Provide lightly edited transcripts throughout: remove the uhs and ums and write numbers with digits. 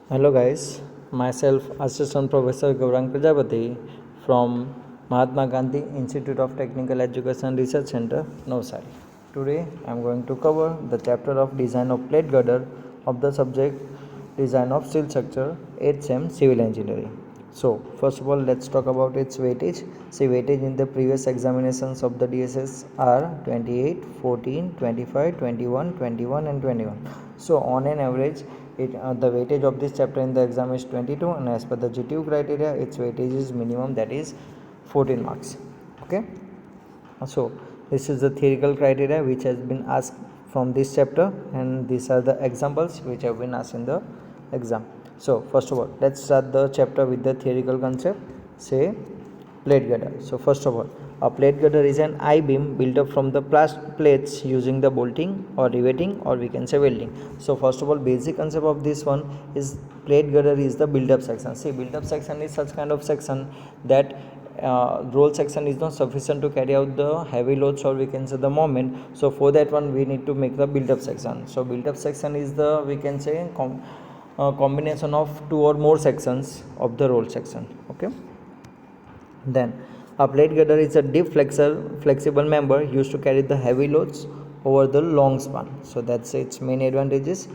Hello guys, myself Assistant Professor Gaurang Prajapati from Mahatma Gandhi Institute of Technical Education Research Center, Navsari. Today I am going to cover the chapter of design of plate girder of the subject design of steel structure 8th sem civil engineering. So first of all let's talk about its weightage. See, weightage in the previous examinations of the DSS are 28, 14, 25, 21, 21 and 21. So on an average the weightage of this chapter in the exam is 22, and as per the GTU criteria its weightage is minimum, that is 14 marks. Okay, so this is the theoretical criteria which has been asked from this chapter, and these are the examples which have been asked in the exam. So first of all let's start the chapter with the theoretical concept. Say, plate girder. So first of all, a plate girder is an I-beam built up from the plates using the bolting or riveting, or we can say welding. So first of all, basic concept of this one is plate girder is the build-up section. See, build-up section is such kind of section that roll section is not sufficient to carry out the heavy loads, or we can say the moment. So for that one we need to make the build-up section. So build-up section is the, we can say, combination of two or more sections of the roll section. Okay, then a plate girder is a deep flexible member used to carry the heavy loads over the long span. So that's its main advantages.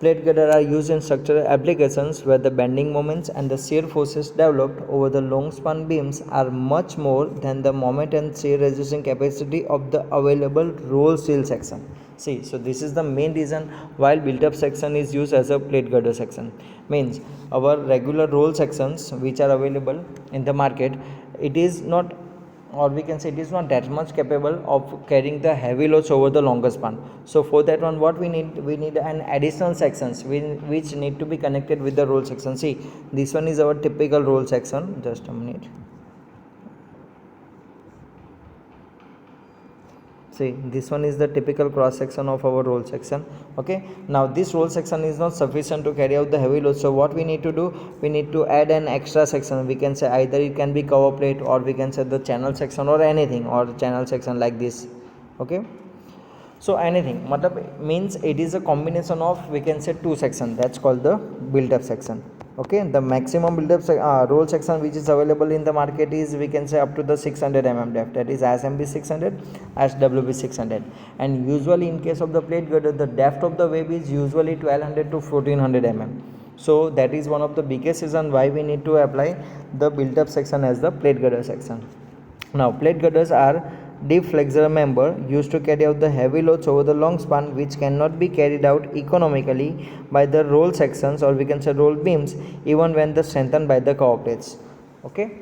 Plate girder are used in structural applications where the bending moments and the shear forces developed over the long span beams are much more than the moment and shear resisting capacity of the available roll steel section. See, so this is the main reason why built-up section is used as a plate girder section. Means our regular roll sections which are available in the market, it is not, or we can say it is not that much capable of carrying the heavy loads over the longer span. So for that one what we need an additional sections which need to be connected with the roll section. See, this one is our typical roll section. Just a minute. See, this one is the typical cross section of our roll section. Okay, now this roll section is not sufficient to carry out the heavy load. So what we need to do, we need to add an extra section. We can say either it can be cover plate, or we can say the channel section, or anything, or channel section like this. Okay, so anything means it is a combination of, we can say, two sections. That's called the build-up section. Okay, the maximum build-up roll section which is available in the market is, we can say, up to the 600 mm depth, that is SMB 600, SWB 600. And usually in case of the plate girder, the depth of the wave is usually 1200 to 1400 mm. So that is one of the biggest reason why we need to apply the build-up section as the plate girder section. Now plate girders are deep flexural member used to carry out the heavy loads over the long span, which cannot be carried out economically by the roll sections, or we can say roll beams, even when they strengthened by the cover plates. Okay,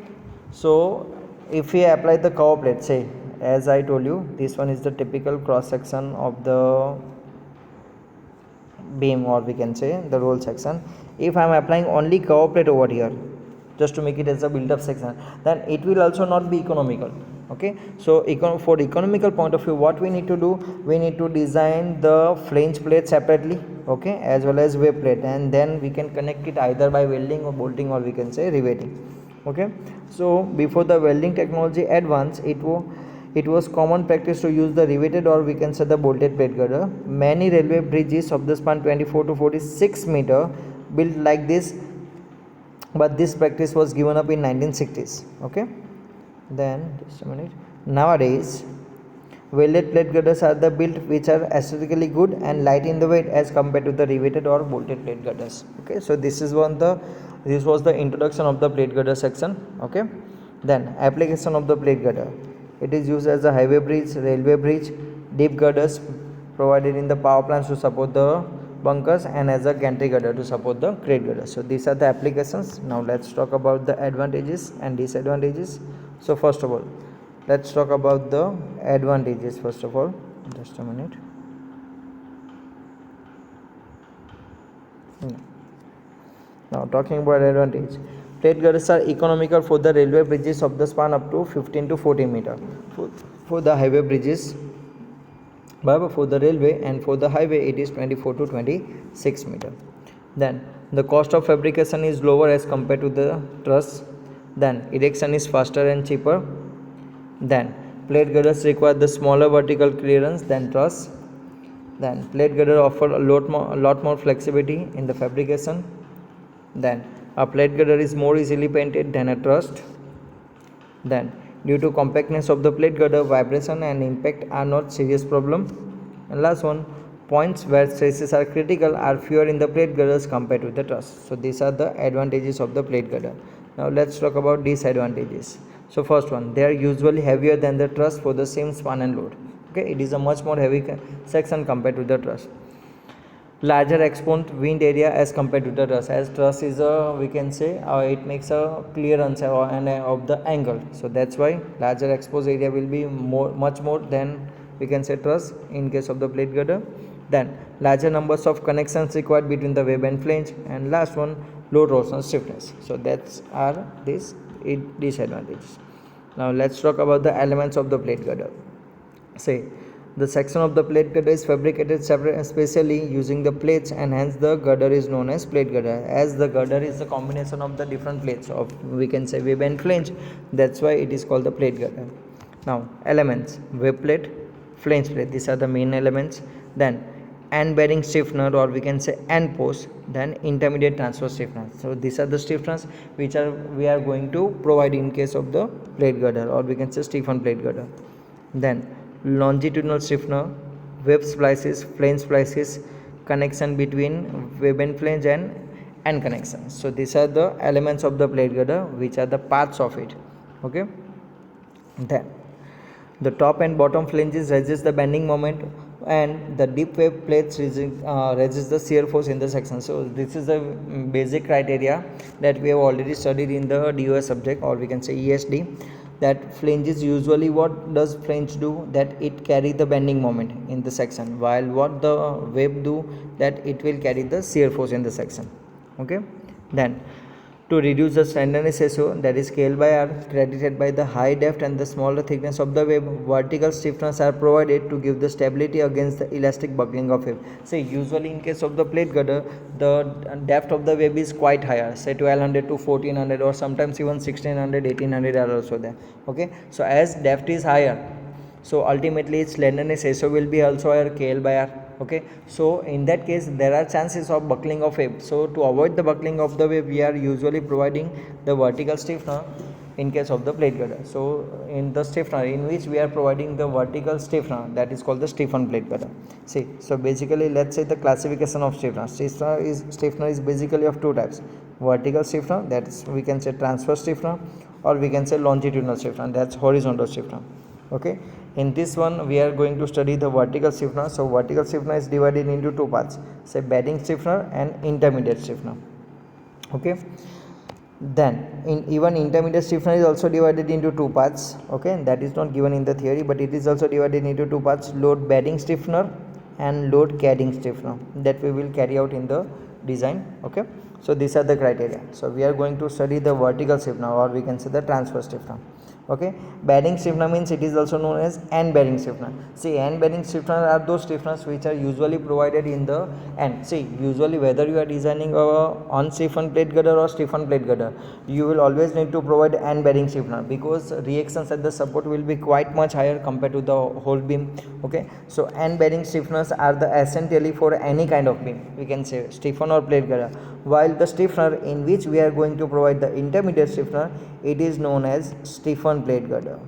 so if we apply the cover plate, say, as I told you, this one is the typical cross section of the beam, or we can say the roll section. If I am applying only cover plate over here just to make it as a build-up section, then it will also not be economical. Okay, so for economical point of view, what we need to do, we need to design the flange plate separately, okay, as well as wave plate, and then we can connect it either by welding or bolting, or we can say riveting. Okay, so before the welding technology advanced, it was common practice to use the riveted, or we can say the bolted plate girder. Many railway bridges of the span 24 to 46 meter built like this, but this practice was given up in 1960s. Okay, then just a minute. Nowadays welded plate girders are the built which are aesthetically good and light in the weight as compared to the riveted or bolted plate girders. Okay, so this was the introduction of the plate girder section. Okay, then application of the plate girder. It is used as a highway bridge, railway bridge, deep girders provided in the power plants to support the bunkers, and as a gantry girder to support the crate girder. So these are the applications. Now let's talk about the advantages and disadvantages. So first of all, let's talk about the advantages. First of all, just a minute. Now talking about advantage, plate girders are economical for the railway bridges of the span up to 15 to 14 meter. For the highway bridges, however, for the railway and for the highway it is 24 to 26 meter. Then the cost of fabrication is lower as compared to the truss. Then erection is faster and cheaper. Then plate girders require the smaller vertical clearance than truss. Then plate girder offer a lot more flexibility in the fabrication. Then a plate girder is more easily painted than a truss. Then due to compactness of the plate girder, vibration and impact are not serious problem. And last one, points where stresses are critical are fewer in the plate girders compared to the truss. So these are the advantages of the plate girder. Now let's talk about disadvantages. So first one, they are usually heavier than the truss for the same span and load. Okay, it is a much more heavy section compared to the truss. Larger exposed wind area as compared to the truss, as truss is a, we can say, it makes a clearance of the angle, so that's why larger exposed area will be much more than, we can say, truss in case of the plate girder. Then larger numbers of connections required between the web and flange. And last one, low torsional stiffness. So that's are these disadvantages. Now let's talk about the elements of the plate girder. Say the section of the plate girder is fabricated specially using the plates, and hence the girder is known as plate girder, as the girder is the combination of the different plates of, we can say, web and flange. That's why it is called the plate girder. Now elements: web plate, flange plate, these are the main elements. Then end bearing stiffener, or we can say end post. Then intermediate transfer stiffener. So these are the stiffeners which we are going to provide in case of the plate girder, or we can say stiffened plate girder. Then longitudinal stiffener, web splices, flange splices, connection between web and flange, and end connections. So these are the elements of the plate girder, which are the parts of it. Okay. Then the top and bottom flanges resist the bending moment, and the deep web plates resist the shear force in the section. So this is the basic criteria that we have already studied in the DOS subject, or we can say ESD. That flanges, usually what does flange do, that it carry the bending moment in the section, while what the web do, that it will carry the shear force in the section. Okay. Then to reduce the slenderness ratio, that is KL by R, credited by the high depth and the smaller thickness of the web, vertical stiffeners are provided to give the stability against the elastic buckling of web. Say usually in case of the plate girder, the depth of the web is quite higher, say 1200 to 1400, or sometimes even 1600, 1800 are also there. Okay, so as depth is higher, so ultimately its slenderness ratio will be also higher, KL by R. Okay, so in that case there are chances of buckling of web. So to avoid the buckling of the web, we are usually providing the vertical stiffener in case of the plate girder. So in the stiffener in which we are providing the vertical stiffener, that is called the stiffened plate girder. See, so basically let's say the classification of stiffener. Stiffener is basically of two types: vertical stiffener, that is, we can say, transverse stiffener, or we can say longitudinal stiffener, that's horizontal stiffener. Okay, in this one we are going to study the vertical stiffener. So vertical stiffener is divided into two parts, say bedding stiffener and intermediate stiffener. Okay, then even intermediate stiffener is also divided into two parts. Okay, that is not given in the theory, but it is also divided into two parts: load bedding stiffener and load carrying stiffener, that we will carry out in the design. Okay, so these are the criteria. So we are going to study the vertical stiffener, or we can say the transverse stiffener. Okay, bearing stiffener means it is also known as end bearing stiffener. See, end bearing stiffener are those stiffeners which are usually provided in the end. See, usually whether you are designing a unstiffened plate girder or stiffened plate girder, you will always need to provide end bearing stiffener, because reactions at the support will be quite much higher compared to the whole beam. Okay, so end bearing stiffeners are the essentially for any kind of beam, we can say stiffen or plate girder, while the stiffener in which we are going to provide the intermediate stiffener, it is known as stiffened plate girder.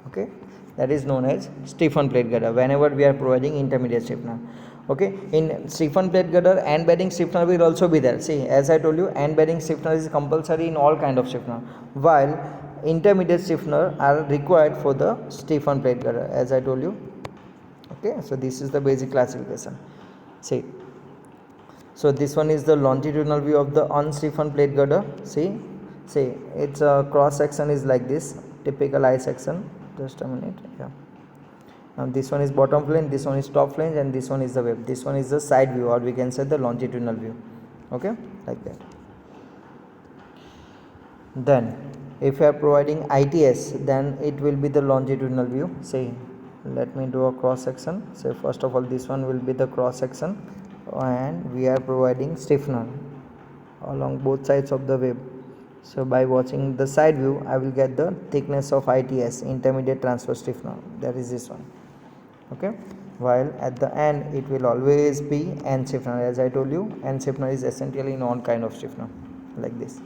Okay, that is known as stiffened plate girder whenever we are providing intermediate stiffener. Okay, in stiffened plate girder, end bearing stiffener will also be there. See, as I told you, end bearing stiffener is compulsory in all kind of stiffener, while intermediate stiffener are required for the stiffened plate girder, as I told you. Okay, so this is the basic classification. See, so this one is the longitudinal view of the unstiffened plate girder. See, its cross section is like this, typical I section. Just a minute. Yeah, now this one is bottom flange, this one is top flange, and this one is the web. This one is the side view, or we can say the longitudinal view. Okay, like that. Then if you are providing ITS, then it will be the longitudinal view. See, let me do a cross section. So first of all, this one will be the cross section, and we are providing stiffener along both sides of the web. So by watching the side view, I will get the thickness of ITS, intermediate transverse stiffener, that is this one. Okay, while at the end it will always be n stiffener. As I told you, n stiffener is essentially non kind of stiffener, like this.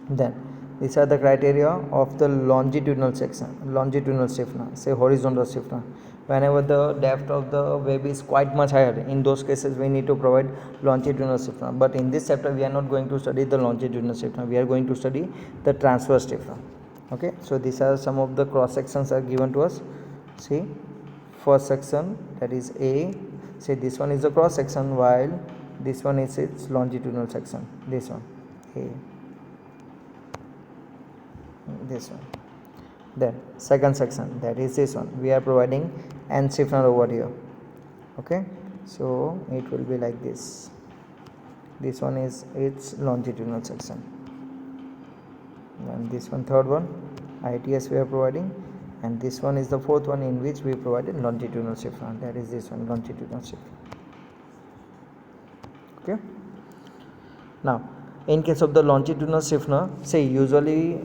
Then these are the criteria of the longitudinal stiffener, say horizontal stiffener. Whenever the depth of the web is quite much higher, in those cases we need to provide longitudinal stiffener. But in this chapter we are not going to study the longitudinal stiffener, we are going to study the transverse stiffener. Okay, so these are some of the cross sections are given to us. See, first section, that is A, say this one is the cross section, while this one is its longitudinal section, this one A, this one. Then second section, that is this one, we are providing n stiffener over here. Okay, so it will be like this. This one is its longitudinal section, and this one third one, ITS we are providing, and this one is the fourth one in which we provided longitudinal stiffener, that is this one, longitudinal stiffener. Okay, now in case of the longitudinal stiffener, say usually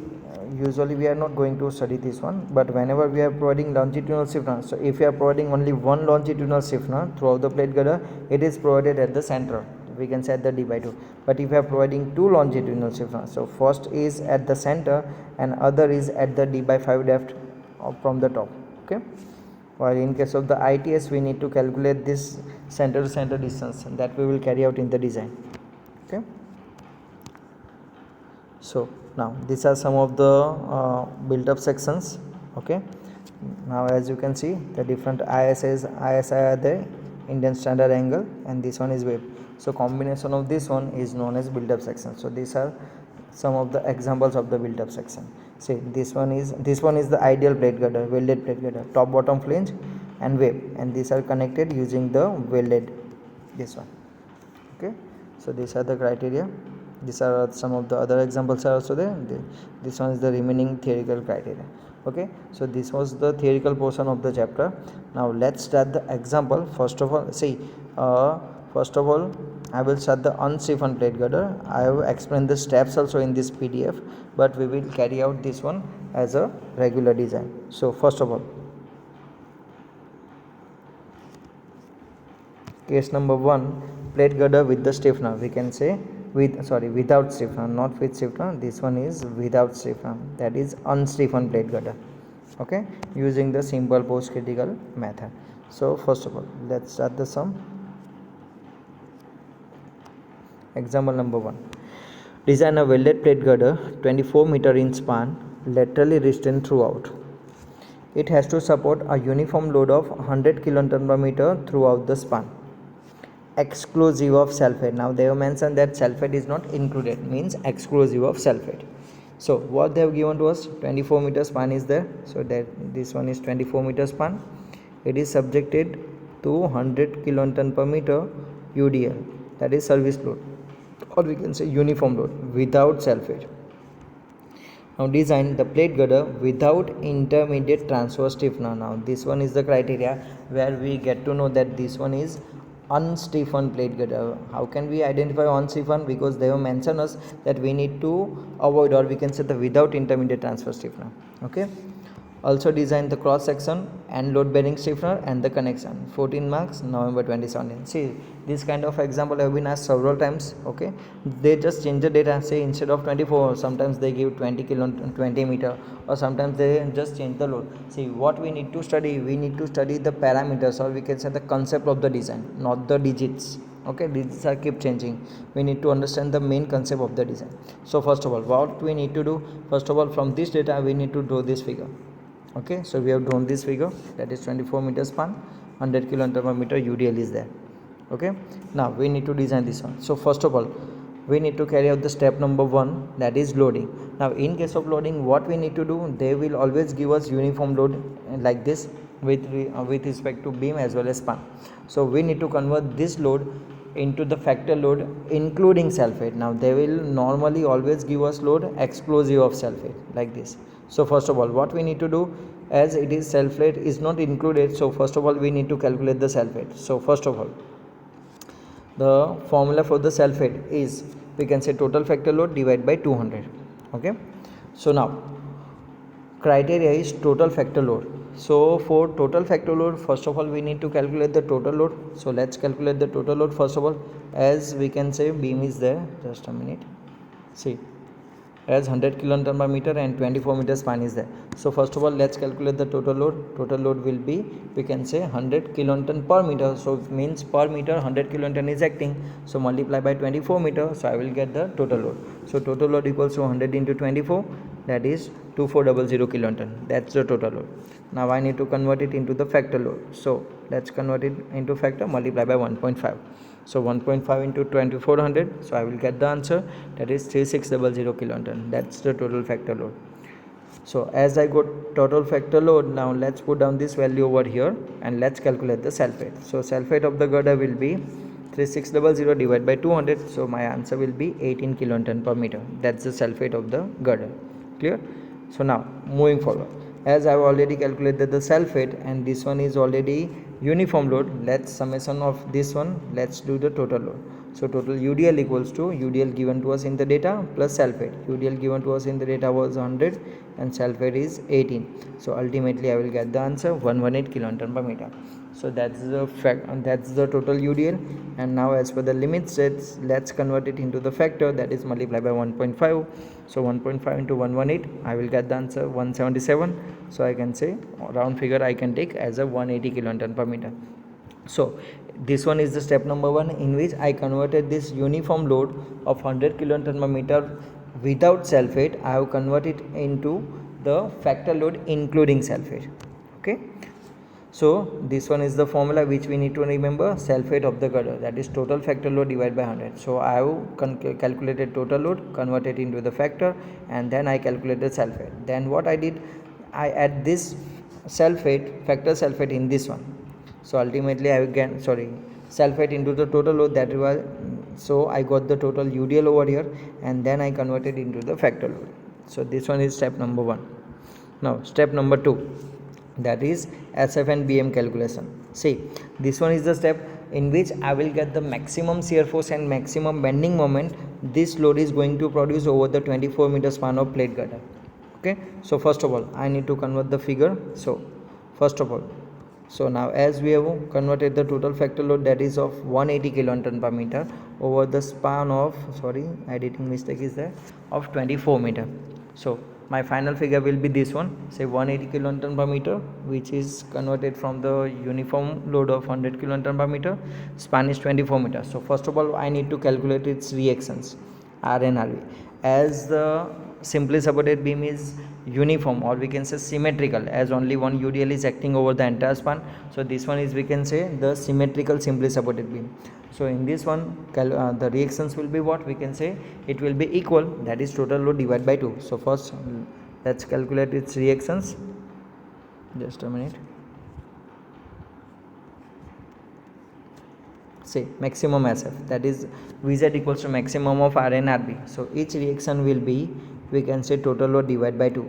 we are not going to study this one, but whenever we are providing longitudinal stiffener, so if we are providing only one longitudinal stiffener throughout the plate girder, it is provided at the center, we can say at the D/2. But if we are providing two longitudinal stiffeners, so first is at the center and other is at the D/5 depth from the top. Okay, while in case of the ITS we need to calculate this center to center distance, that we will carry out in the design. Okay, so now these are some of the built up sections. Okay, now as you can see, the different ISI are there, Indian standard angle, and this one is web. So combination of this one is known as built up section. So these are some of the examples of the built up section. See, this one is the ideal plate girder, welded plate girder, top bottom flange and web, and these are connected using the welded, this one. Okay, so these are the criteria. These are some of the other examples are also there. This one is the remaining theoretical criteria. Okay, so this was the theoretical portion of the chapter. Now let's start the example. First of all, see, first of all I will start the unstiffened plate girder. I have explained the steps also in this PDF, but we will carry out this one as a regular design. So first of all, case number 1, plate girder with the stiffener, we can say without stiffener, not with stiffener. This one is without stiffener, that is unstiffened plate girder. Okay, using the simple post critical method. So first of all, let's start the sum. Example number 1, design a welded plate girder 24 meter in span, laterally restrained throughout. It has to support a uniform load of 100 kilonewton per meter throughout the span, exclusive of self-weight. Now they have mentioned that self-weight is not included, means exclusive of self-weight. So what they have given to us, 24 meter span is there, so that this one is 24 meter span. It is subjected to 100 kilonewton per meter UDL, that is service load, or we can say uniform load without self-weight. Now design the plate girder without intermediate transverse stiffener. Now this one is the criteria where we get to know that this one is unstiffened plate girder. How can we identify unstiffened? Because they have mentioned us that we need to avoid, or we can say the without intermediate transverse stiffener. Okay, also design the cross section and load bearing stiffener and the connection. 14 marks, November 2017. See, this kind of example have been asked several times. Okay, they just change the data, say instead of 24 sometimes they give 20 meter, or sometimes they just change the load. See, what we need to study, we need to study the parameters, or we can say the concept of the design, not the digits. Okay, digits are keep changing, we need to understand the main concept of the design. So first of all, what we need to do, first of all, from this data we need to draw this figure. Okay, so we have drawn this figure, that is 24 meter span, 100 kilonewton per meter UDL is there. Okay, now we need to design this one. So first of all, we need to carry out the step number 1, that is loading. Now in case of loading, what we need to do, they will always give us uniform load like this with respect to beam as well as span. So we need to convert this load into the factor load including self-weight. Now they will normally always give us load exclusive of self-weight like this. So first of all, what we need to do, as it is self-weight is not included, so first of all we need to calculate the self-weight. So first of all, the formula for the self-weight is, we can say total factor load divided by 200. Okay, so now criteria is total factor load. So for total factor load, first of all we need to calculate the total load. So let's calculate the total load first of all. As we can say, beam is there, just a minute. See, as 100 kilonewton per meter and 24 meter span is there. So first of all let's calculate the total load. Total load will be, we can say, 100 kilonewton per meter. So it means per meter 100 kilonewton is acting, so multiply by 24 meter, so I will get the total load. So total load equals to 100 into 24, that is 2400 kilonewton. That's the total load. Now I need to convert it into the factor load. So let's convert it into factor, multiply by 1.5. So 1.5 into 2400, so I will get the answer, that is 3600 kilonewton. That's the total factor load. So as I got total factor load, now let's put down this value over here and let's calculate the self weight. So self weight of the girder will be 3600 divided by 200, so my answer will be 18 kilonewton per meter. That's the self weight of the girder. Clear? So now moving forward, as I have already calculated the self weight and this one is already uniform load, let's summation of this one, let's do the total load. So total UDL equals to UDL given to us in the data plus self weight. UDL given to us in the data was 100 and self weight is 18. So ultimately I will get the answer 118 kilonewton per meter. So that's the fact, and that's the total UDL. And now as per the limit sets, let's convert it into the factor, that is multiply by 1.5. So 1.5 into 118, I will get the answer 177. So I can say round figure I can take as a 180 kilonewton per meter. So this one is the step number 1, in which I converted this uniform load of 100 kilonewton per meter without self weight. I have converted into the factor load including self weight. Okay. So this one is the formula which we need to remember, self weight of the girder, that is total factor load divided by 100. So I have calculated total load, converted into the factor, and then I calculated self weight. Then what I did, I add this self weight, factor self weight in this one. So ultimately I will get, self weight into the total load, that was, so I got the total UDL over here and then I converted into the factor load. So this one is step number 1. Now step number 2, that is SF and BM calculation. See, this one is the step in which I will get the maximum shear force and maximum bending moment this load is going to produce over the 24 meter span of plate girder. Okay, so first of all I need to convert the figure. So first of all, so now as we have converted the total factor load, that is of 180 kilonewton per meter over the span of, editing mistake is there, of 24 meter. So my final figure will be this one, say 180 kilonewton per meter, which is converted from the uniform load of 100 kilonewton per meter, span is 24 meters. So first of all I need to calculate its reactions, R and RV. As the simply supported beam is uniform, or we can say symmetrical, as only one UDL is acting over the entire span, so this one is, we can say, the symmetrical simply supported beam. So in this one the reactions will be what, we can say it will be equal, that is total load divided by 2. So first let's calculate its reactions, just a minute. Say maximum SF, that is Vz equals to maximum of R and RB. So each reaction will be, we can say, total load divided by 2.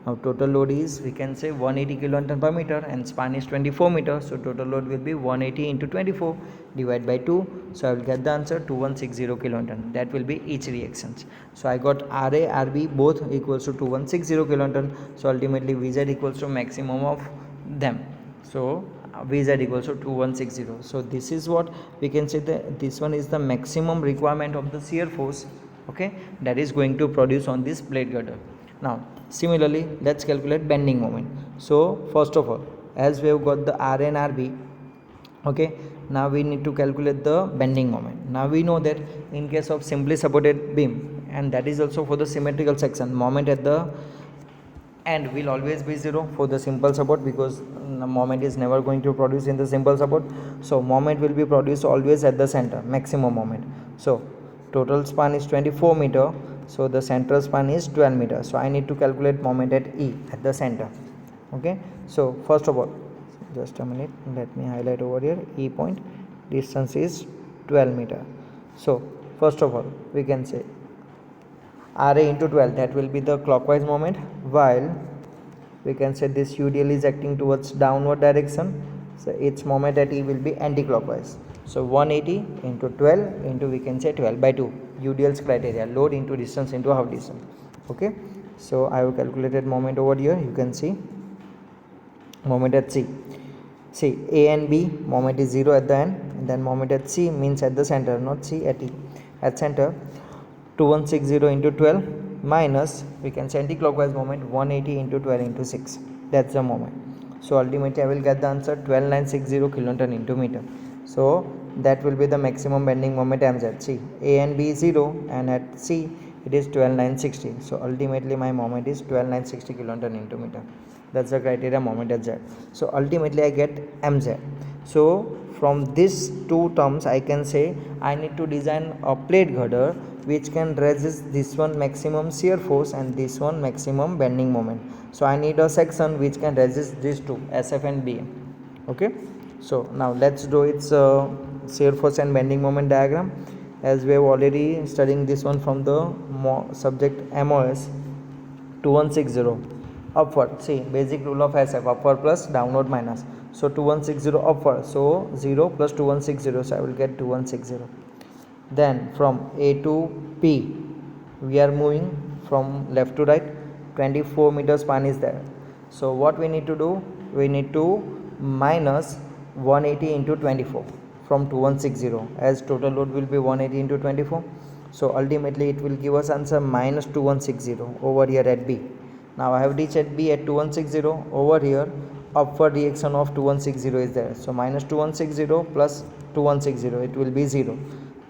Now total load is, we can say, 180 kilonewton per meter and span is 24 meters. So total load will be 180 into 24 divided by 2. So I will get the answer 2160 kilonewton. That will be each reactions. So I got RA, RB both equals to 2160 kilonewton. So ultimately Vz equals to maximum of them. So Vz equals to 2160. So this is what we can say, that this one is the maximum requirement of the shear force, okay, that is going to produce on this plate girder. Now similarly let's calculate bending moment. So first of all, as we have got the R and RB, okay, now we need to calculate the bending moment. Now we know that in case of simply supported beam, and that is also for the symmetrical section, moment at the end will always be 0 for the simple support, because the moment is never going to produce in the simple support. So moment will be produced always at the center, maximum moment. So total span is 24 meter, so the central span is 12 meter. So I need to calculate moment at E, at the center. Okay, so first of all, just a minute, let me highlight over here, E point, distance is 12 meter. So first of all we can say RA into 12, that will be the clockwise moment, while we can say this UDL is acting towards downward direction, so its moment at E will be anti-clockwise. So 180 into 12 into, we can say, 12 by 2, UDL's criteria, load into distance into half distance. Okay, so I have calculated moment over here, you can see moment at C. See, A and B, moment is 0 at the end, and then moment at C means at the center, not C, at E. At center, 2160 into 12 minus, we can say anti-clockwise moment, 180 into 12 into 6. That's the moment. So ultimately I will get the answer 12960 kilonewton into meter. So that will be the maximum bending moment mz. See, A and B is 0, and at C it is 12960. So ultimately my moment is 12960 kilonewton into meter. That's the criteria moment at z. So ultimately I get mz. So from these two terms I can say I need to design a plate girder which can resist this one maximum shear force and this one maximum bending moment. So I need a section which can resist these two, SF and BM. Okay, so now let's do its shear force and bending moment diagram, as we have already studying this one from the subject MOS 2160. Upward, see, basic rule of SF, upward plus downward minus. So 2160 upward, so 0 plus 2160, so I will get 2160. Then from A to P we are moving from left to right, 24 meters span is there. So what we need to do, we need to minus 180 into 24 from 2160, as total load will be 180 into 24. So ultimately it will give us answer minus 2160 over here at B. Now I have reached at B at 2160. Over here upward reaction of 2160 is there, so minus 2160 plus 2160, it will be 0.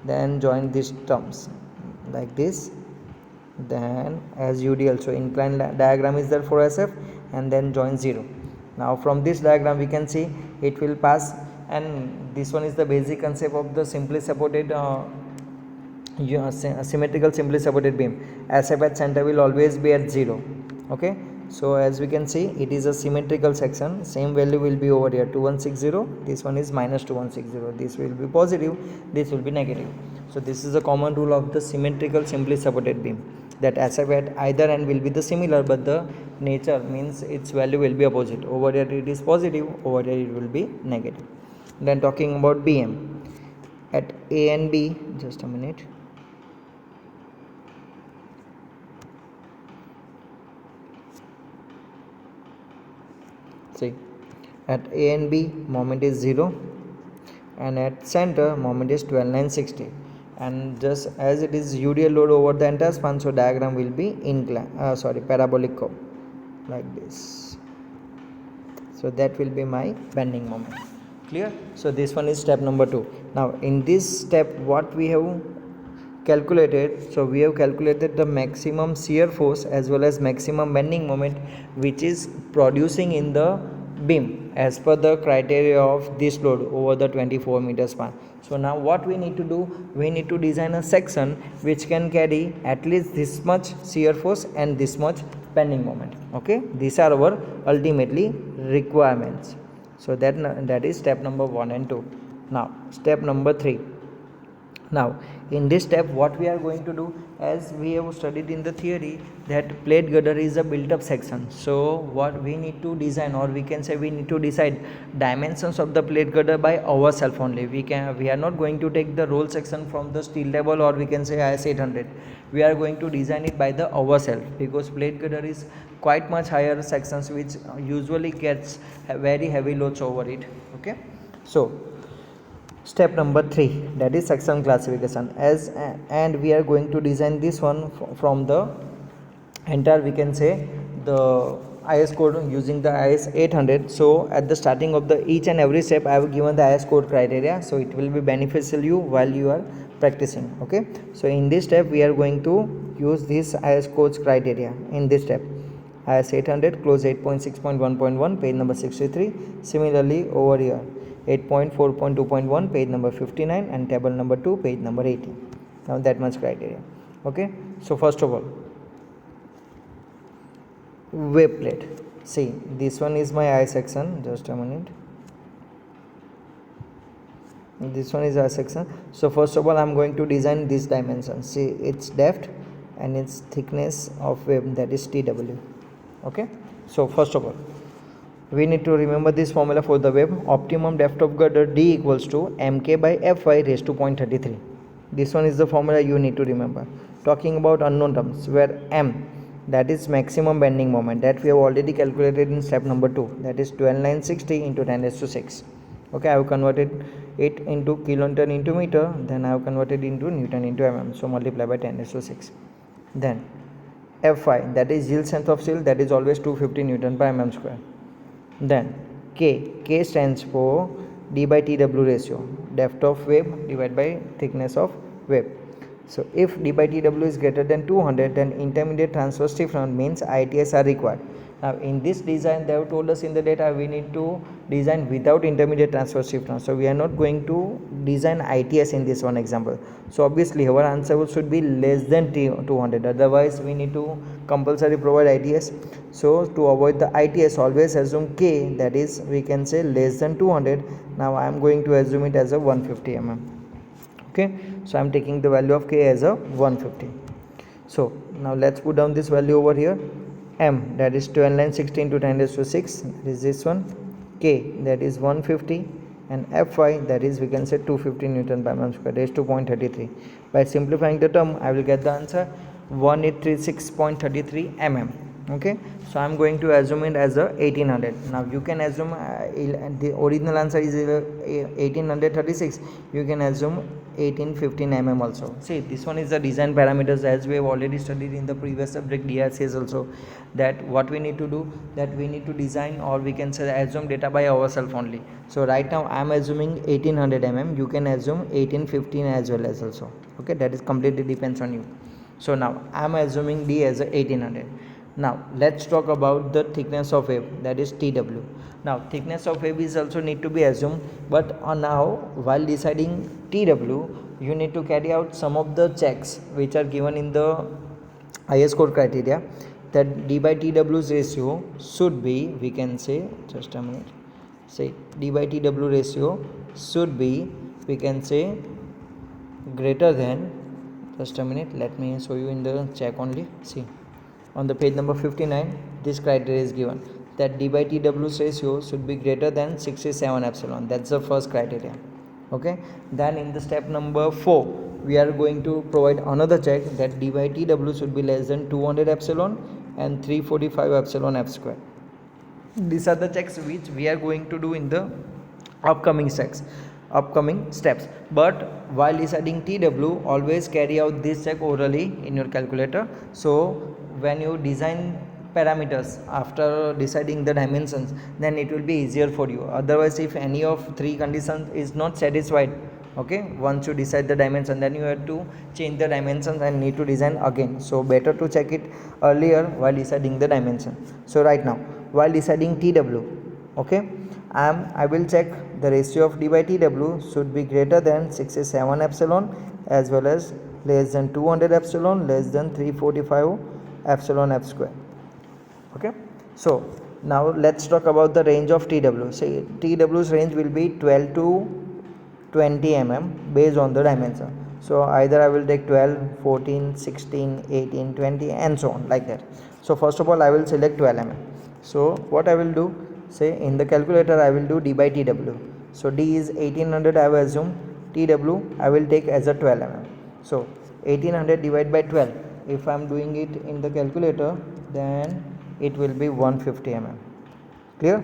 Then join these terms like this, then as UDL, so incline diagram is there for SF, and then join 0. Now from this diagram we can see it will pass, and this one is the basic concept of the simply supported symmetrical simply supported beam. SF at center will always be at 0. Okay, so as we can see it is a symmetrical section, same value will be over here 2160, this one is minus 2160, this will be positive, this will be negative. So this is a common rule of the symmetrical simply supported beam, that SF at either end will be the similar, but the nature means its value will be opposite. Over here it is positive, over here it will be negative. Then talking about BM at A and B, just a minute. See, at A and B moment is 0, and at center moment is 12960, and just as it is UDL load over the entire span, so diagram will be parabolic curve like this. So that will be my bending moment. Clear? So this one is step number 2. Now in this step what we have calculated, so we have calculated the maximum shear force as well as maximum bending moment which is producing in the beam as per the criteria of this load over the 24 meter span. So now what we need to do, we need to design a section which can carry at least this much shear force and this much bending moment. Okay, these are our ultimately requirements. So that is step number 1 and 2. Now step number 3. Now in this step what we are going to do, as we have studied in the theory that plate girder is a built up section, so what we need to design, or we can say we need to decide dimensions of the plate girder by ourselves only. We are not going to take the roll section from the steel table, or we can say IS 800. We are going to design it by the ourselves, because plate girder is quite much higher sections which usually gets very heavy loads over it. Okay, so step number 3, that is section classification, and we are going to design this one from the entire, we can say, the IS code using the IS 800. So at the starting of the each and every step I have given the IS code criteria, so it will be beneficial you while you are practicing. Okay, so in this step we are going to use this IS codes criteria. In this step IS 800 clause 8.6.1.1 page number 63. Similarly over here 8.4.2.1 page number 59 and table number 2 page number 18. Now that much criteria. Okay, so first of all, web plate. See, this one is my I section, just a minute. This one is I section. So first of all I am going to design this dimension. See, its depth and its thickness of web, that is TW. Okay, so first of all we need to remember this formula for the web. Optimum depth of girder D equals to mk by fy raised to 0.33. This one is the formula you need to remember. Talking about unknown terms, where m that is maximum bending moment, that we have already calculated in step number 2, that is 12960 into 10 raised to 6. Okay, I have converted it into kilonewton into meter, then I have converted into Newton into mm, so multiply by 10 raised to 6. Then Fi, that is yield strength of steel, that is always 250 Newton per mm square. Then K stands for d by tw ratio, depth of web divided by thickness of web. So if d by tw is greater than 200, then intermediate transverse stiffener means ITS are required. Now in this design, they have told us in the data we need to design without intermediate transverse stiffener, so we are not going to design ITS in this one example. So obviously our answer should be less than 200, otherwise we need to compulsory provide ITS. So to avoid the ITS, always assume K, that is we can say less than 200. Now I am going to assume it as a 150 mm. Okay, so I am taking the value of K as a 150. So now let's put down this value over here. M, that is 12960 into 10 raised to 6, that is this one. K, that is 150, and Fi, that is we can say 250 Newton per mm square, raised to 0.33. By simplifying the term, I will get the answer 1836.33 mm. Okay, so I am going to assume it as a 1800. Now you can assume the original answer is 1836, you can assume 1815 mm also. See, this one is the design parameters, as we have already studied in the previous subject DRCS also, that what we need to do, that we need to design, or we can say assume data by ourselves only. So right now I am assuming 1800 mm, you can assume 1815 as well as also. Okay, that is completely depends on you. So now I am assuming D as a 1800. Now let's talk about the thickness of wave, that is TW. Now thickness of wave is also need to be assumed, but now while deciding TW, you need to carry out some of the checks which are given in the IS code criteria, that D by TW's ratio should be, we can say, just a minute, say D by TW ratio should be, we can say, greater than, just a minute, let me show you in the check only. See, on the page number 59, this criteria is given, that D by TW's ratio should be greater than 67 epsilon. That's the first criteria. Okay, then in the step number 4, we are going to provide another check, that D by TW should be less than 200 epsilon and 345 epsilon f square. These are the checks which we are going to do in the upcoming steps. But while deciding TW, always carry out this check orally in your calculator. So when you design parameters after deciding the dimensions, then it will be easier for you. Otherwise, if any of 3 conditions is not satisfied, okay, once you decide the dimension, then you have to change the dimensions and need to design again. So better to check it earlier while deciding the dimension. So right now, while deciding TW, okay, I will check the ratio of D by TW should be greater than 67 epsilon as well as less than 200 epsilon, less than 345 epsilon f square. Okay, so now let's talk about the range of TW. Say TW's range will be 12 to 20 mm based on the dimension. So either I will take 12, 14, 16, 18, 20 and so on, like that. So first of all I will select 12 mm. So what I will do, say in the calculator I will do D by TW. So D is 1800, I will assume. TW I will take as a 12 mm. So 1800 divided by 12, if I am doing it in the calculator, then it will be 150 mm. Clear?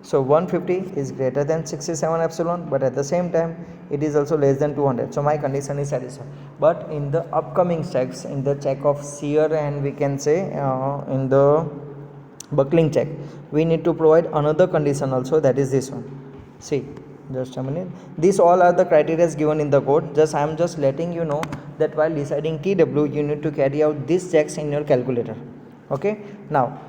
So 150 is greater than 67 epsilon, but at the same time it is also less than 200. So my condition is satisfied. But in the upcoming checks, in the check of shear and we can say in the buckling check, we need to provide another condition also, that is this one. See, just a minute. These all are the criteria given in the code. Just I am just letting you know that while deciding TW, you need to carry out these checks in your calculator. Okay. Now,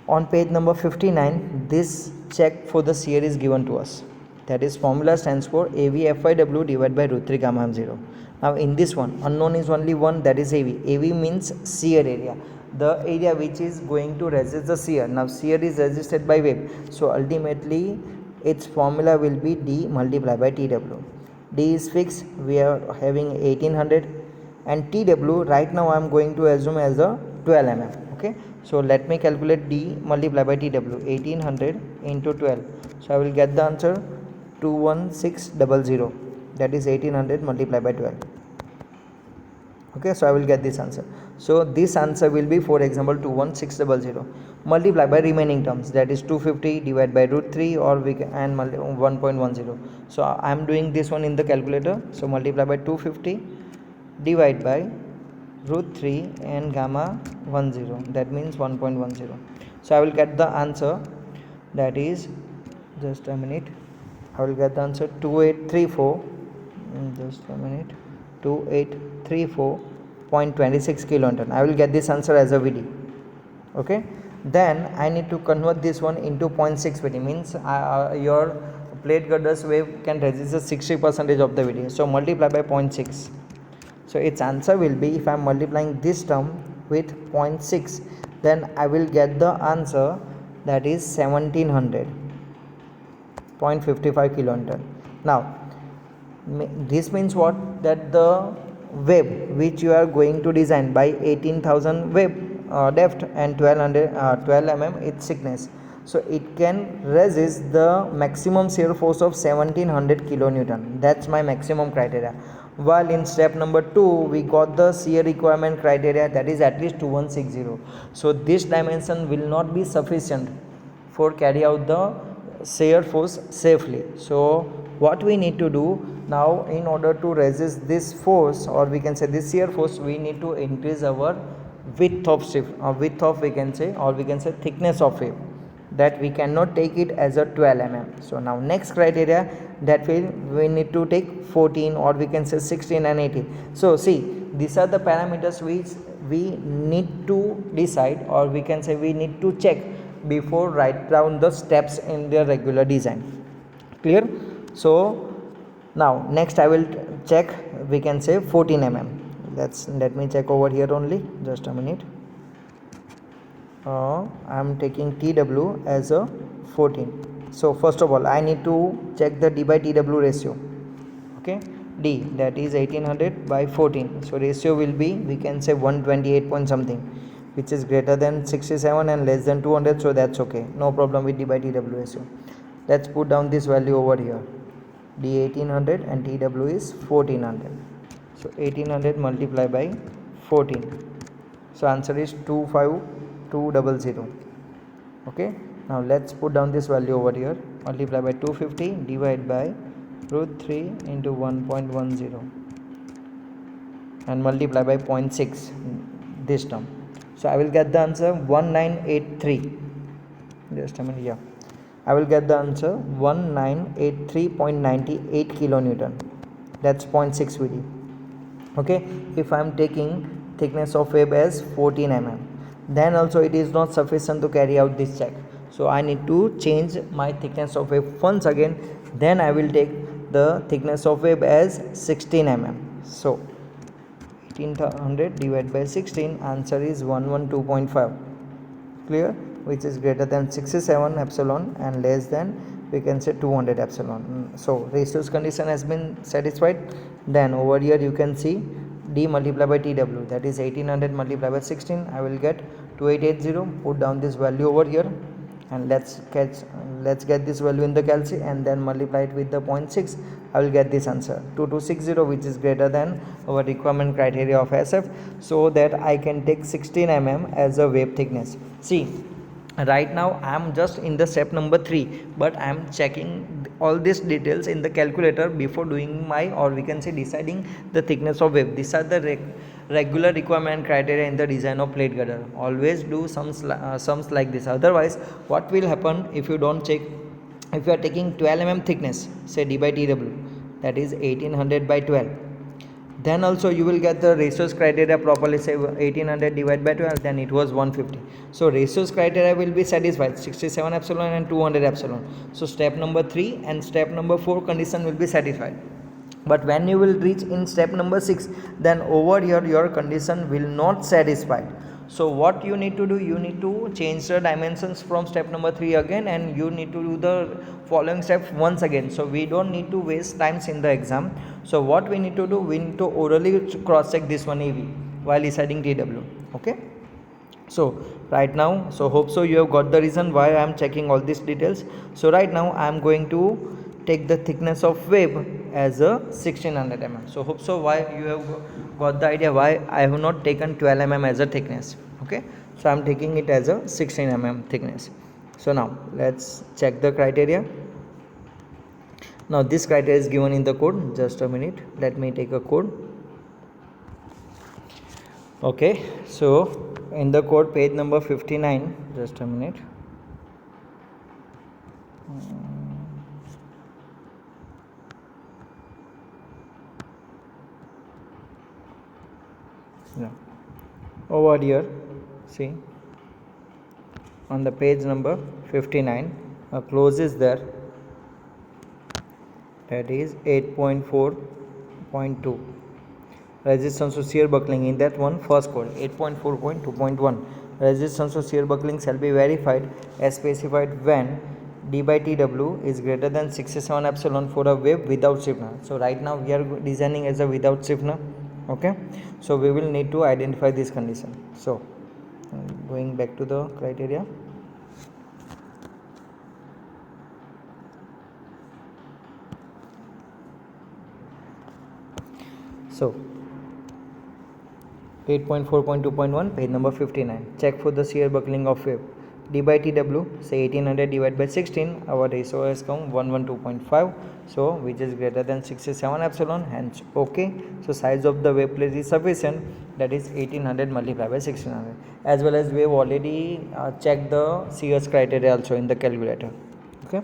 on page number 59, this check for the shear is given to us. That is formula stands for AVFIW divided by root 3 gamma m0. Now in this one, unknown is only one, that is AV. AV means shear area, the area which is going to resist the shear. Now shear is resisted by wave, so ultimately its formula will be D multiplied by TW. D is fixed, we are having 1800, and TW right now I am going to assume as a 12 mm. Okay, so let me calculate D multiplied by TW, 1800 into 12. So I will get the answer 21600, that is 1800 multiplied by 12. Okay, so I will get this answer. So this answer will be, for example, 21600 multiply by remaining terms, that is 250 divided by root 3, or we can and 1.10. So I am doing this one in the calculator. So multiply by 250 divide by root 3 and gamma 10, that means 1.10. So I will get the answer, that is, just a minute, I will get the answer 2834, just a minute, 2834.26 kilonewton. I will get this answer as a VD. Okay, then I need to convert this one into 0.6 VD, means your plate girders wave can resist 60% of the VD. So multiply by 0.6. So its answer will be, if I am multiplying this term with 0.6, then I will get the answer, that is 1700.55 kilonewton. Now this means what? That the web which you are going to design by 18,000 web depth and 12 mm its thickness, so it can resist the maximum shear force of 1700 kilonewton. That's my maximum criteria. While in step number 2 we got the shear requirement criteria, that is at least 2160. So this dimension will not be sufficient for carry out the shear force safely. So what we need to do now, in order to resist this force, or we can say this shear force, we need to increase our width of strip, width of, we can say, or we can say thickness of wave, that we cannot take it as a 12 mm. So now next criteria, that we need to take 14, or we can say 16 and 18. So see, these are the parameters which we need to decide, or we can say we need to check before write down the steps in the regular design. Clear? So now next I will check, we can say 14 mm. Let me check over here only, just a minute. I am taking TW as a 14. So first of all I need to check the D by TW ratio. Okay, D, that is 1800 by 14. So ratio will be, we can say 128 point something, which is greater than 67 and less than 200. So that's okay, no problem with D by TW ratio. Let's put down this value over here. D 1800 and TW is 1400. So 1800 multiplied by 14. So answer is 25200. Okay, now let's put down this value over here. Multiply by 250 divided by root 3 into 1.10 and multiply by 0.6 this term. So I will get the answer 1983. Just a minute, yeah, I will get the answer 1983.98 kilonewton. That's 0.6 VD. Okay, if I am taking thickness of web as 14 mm, then also it is not sufficient to carry out this check. So I need to change my thickness of web once again. Then I will take the thickness of web as 16 mm. So 1800 divided by 16, answer is 112.5. Clear? Which is greater than 67 epsilon and less than, we can say, 200 epsilon. So ratios condition has been satisfied. Then over here you can see D multiplied by TW, that is 1800 multiplied by 16. I will get 2880. Put down this value over here and let's get this value in the calci and then multiply it with the 0.6. I will get this answer 2260, which is greater than our requirement criteria of SF, so that I can take 16 mm as a wave thickness. See, right now I am just in the step number 3, but I am checking all these details in the calculator before doing my, or we can say, deciding the thickness of wave. These are the regular requirement criteria in the design of plate girder. Always do sums like this, otherwise what will happen if you don't check? If you are taking 12 mm thickness, say D by TW, that is 1800 by 12, then also you will get the ratios criteria properly. Say 1800 divided by 12, then it was 150. So ratios criteria will be satisfied, 67 epsilon and 200 epsilon. So step number 3 and step number 4 condition will be satisfied. But when you will reach in step number 6, then over here your condition will not satisfy. So what you need to do, you need to change the dimensions from step number 3 again, and you need to do the following steps once again. So we don't need to waste times in the exam. So what we need to do, we need to orally cross check this one AV while deciding TW. Okay, so right now, so hope so you have got the reason why I am checking all these details. So right now I am going to take the thickness of web as a 1600 mm. So hope so why you have got the idea why I have not taken 12 mm as a thickness. Okay, so I am taking it as a 16 mm thickness. So now let's check the criteria. Now this criteria is given in the code. Just a minute, let me take a code. Okay, so in the code page number 59, just a minute. Yeah. Over here, see, on the page number 59, a clause is there, that is 8.4.2, resistance to shear buckling. In that one, first code 8.4.2.1, resistance to shear buckling shall be verified as specified when d by tw is greater than 67 epsilon for a wave without stiffener. So right now we are designing as a without stiffener. Okay, so we will need to identify this condition. So going back to the criteria. So 8.4.2.1, page number 59, check for the shear buckling of wave. D by tw, say 1800 divided by 16, our ratio has come 112.5, so which is greater than 67 epsilon, hence okay. So size of the wave plate is sufficient, that is 1800 multiplied by 1600. As well as we have already checked the shear criteria also in the calculator. Okay,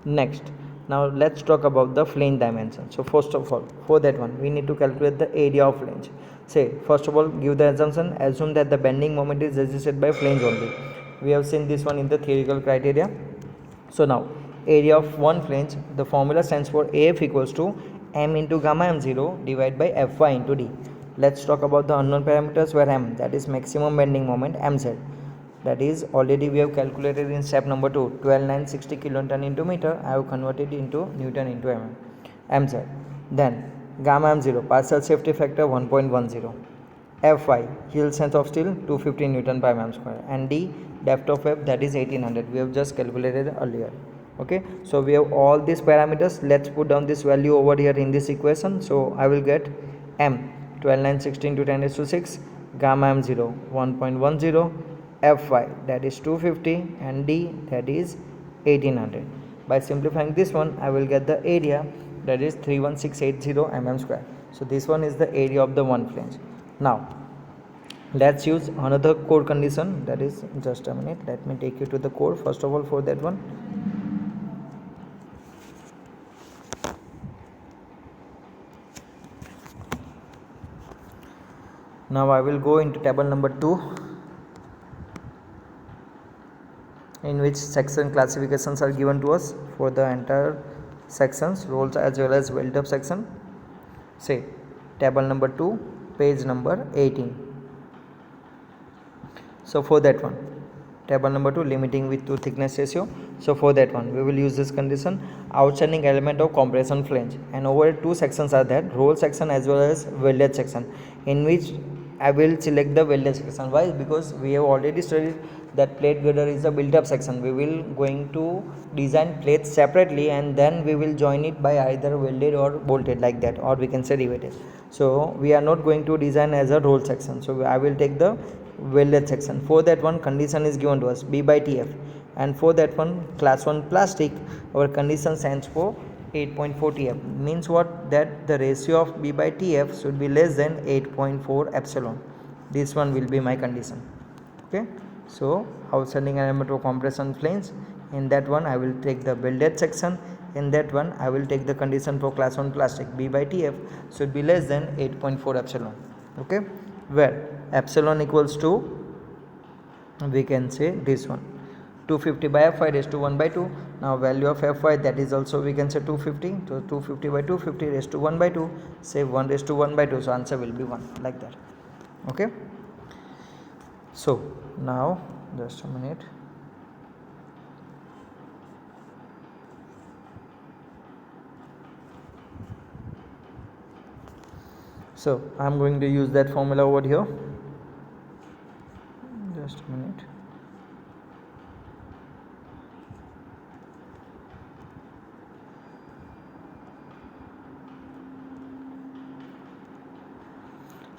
next, now let's talk about the flange dimension. So first of all, for that one we need to calculate the area of flange. Say first of all, give the assume that the bending moment is resisted by flange only. We have seen this one in the theoretical criteria. So now area of one flange, the formula stands for AF equals to m into gamma m0 divided by Fy into d. Let's talk about the unknown parameters, where m, that is maximum bending moment, mz, that is already we have calculated in step number 2, 12,960 kilonewton into meter. I have converted into newton into mm, mz. Then gamma m0, partial safety factor 1.10, Fy, yield strength of steel 250 Newton per mm square, and D, depth of web, that is 1800. We have just calculated earlier. Okay, so we have all these parameters. Let's put down this value over here in this equation. So I will get M 12,916 to 10 raised to 6, gamma M0 1.10, Fy, that is 250, and D, that is 1800. By simplifying this one, I will get the area, that is 31680 mm square. So this one is the area of the one flange. Now let's use another core condition, that is, just a minute, let me take you to the core first of all for that one. Now I will go into table number 2, in which section classifications are given to us for the entire sections, rolls as well as weld up section. Say table number 2, page number 18. So for that one, table number 2, limiting with 2 thickness ratio. So for that one we will use this condition, outstanding element of compression flange, and over 2 sections are there, roll section as well as welded section, in which I will select the welded section. Why? Because we have already studied that plate girder is a built up section. We will going to design plates separately and then we will join it by either welded or bolted, like that, or we can say riveted. So we are not going to design as a roll section, so I will take the welded section. For that one, condition is given to us B by TF, and for that one, class 1 plastic, our condition stands for 8.4 TF. Means what? That the ratio of B by TF should be less than 8.4 epsilon. This one will be my condition. Okay, so outstanding element of compression flange, in that one I will take the welded section. In that one I will take the condition for class 1 plastic, B by TF should be less than 8.4 epsilon. Okay, where epsilon equals to, we can say this one, 250 by Fy raised to 1 by 2. Now value of Fy, that is also we can say 250. So 250 by 250 raised to 1 by 2, say 1 raised to 1 by 2. So answer will be 1, like that. Okay, so now just a minute. So I am going to use that formula over here. Just a minute.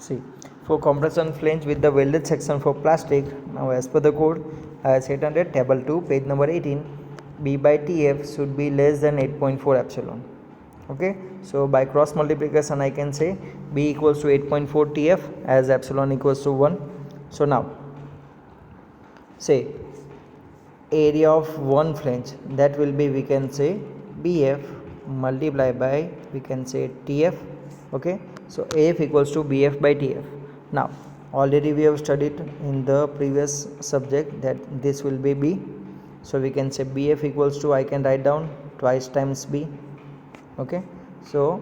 See, for compression flange with the welded section for plastic, now as per the code as 800 table 2 page number 18, B by TF should be less than 8.4 epsilon. Okay, so by cross multiplication I can say B equals to 8.4 TF as epsilon equals to 1. So now say area of one flange, that will be, we can say, BF multiply by, we can say, TF. Okay, so AF equals to BF by TF. Now already we have studied in the previous subject that this will be B, so we can say BF equals to, I can write down twice times B. Okay, so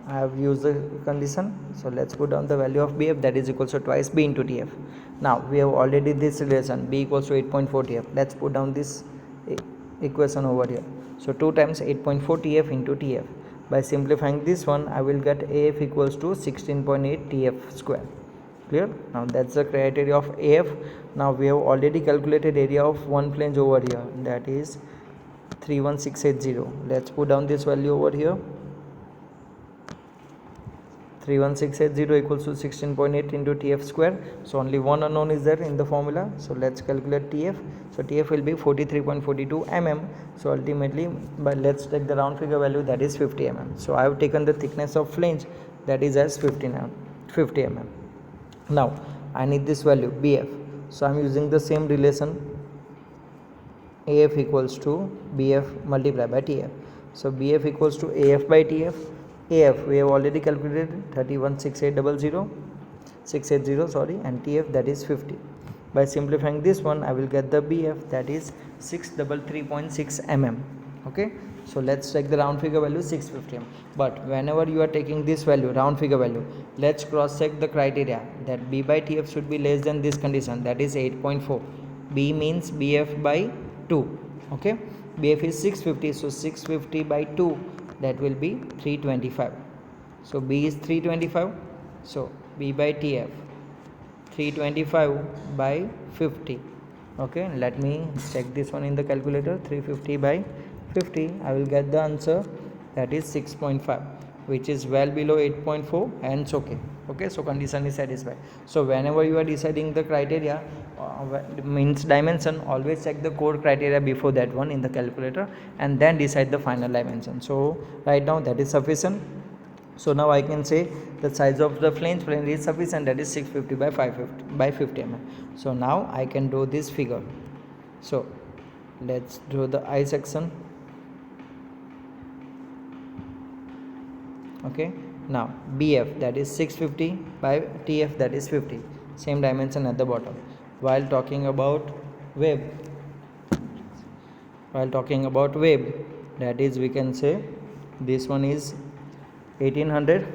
I have used the condition, so let's put down the value of BF, that is equals to twice B into TF. Now we have already this relation, B equals to 8.4 TF. Let's put down this equation over here. So 2 times 8.4 TF into TF. By simplifying this one, I will get AF equals to 16.8 TF square. Clear? Now that's the criteria of AF. Now we have already calculated area of one flange over here, that is 31680. Let's put down this value over here. 31680 equals to 16.8 into TF square. So only one unknown is there in the formula. So let's calculate TF. So TF will be 43.42 mm. So ultimately, but let's take the round figure value, that is 50 mm. So I have taken the thickness of flange, that is as 50 mm. Now I need this value BF. So I am using the same relation, AF equals to BF multiplied by TF. So BF equals to AF by TF. AF we have already calculated 316880 sorry, and TF, that is 50. By simplifying this one, I will get the BF, that is 633.6 mm. Okay, so let's take the round figure value 650 mm. But whenever you are taking this value, round figure value, let's cross check the criteria that B by TF should be less than this condition, that is 8.4. B means BF by 2. Okay, BF is 650, so 650 by 2, that will be 325. So B is 325, so B by TF 325 by 50. Okay, let me check this one in the calculator. 350 by 50, I will get the answer, that is 6.5, which is well below 8.4, hence okay. Okay, so condition is satisfied. So whenever you are deciding the criteria, means dimension, always check the core criteria before that one in the calculator and then decide the final dimension. So right now that is sufficient. So now I can say the size of the flange is sufficient, that is 650 by 550 by 50 mm. So now I can draw this figure. So let's draw the I section. Okay, now BF, that is 650 by TF, that is 50, same dimension at the bottom. While talking about web, that is, we can say this one is 1800,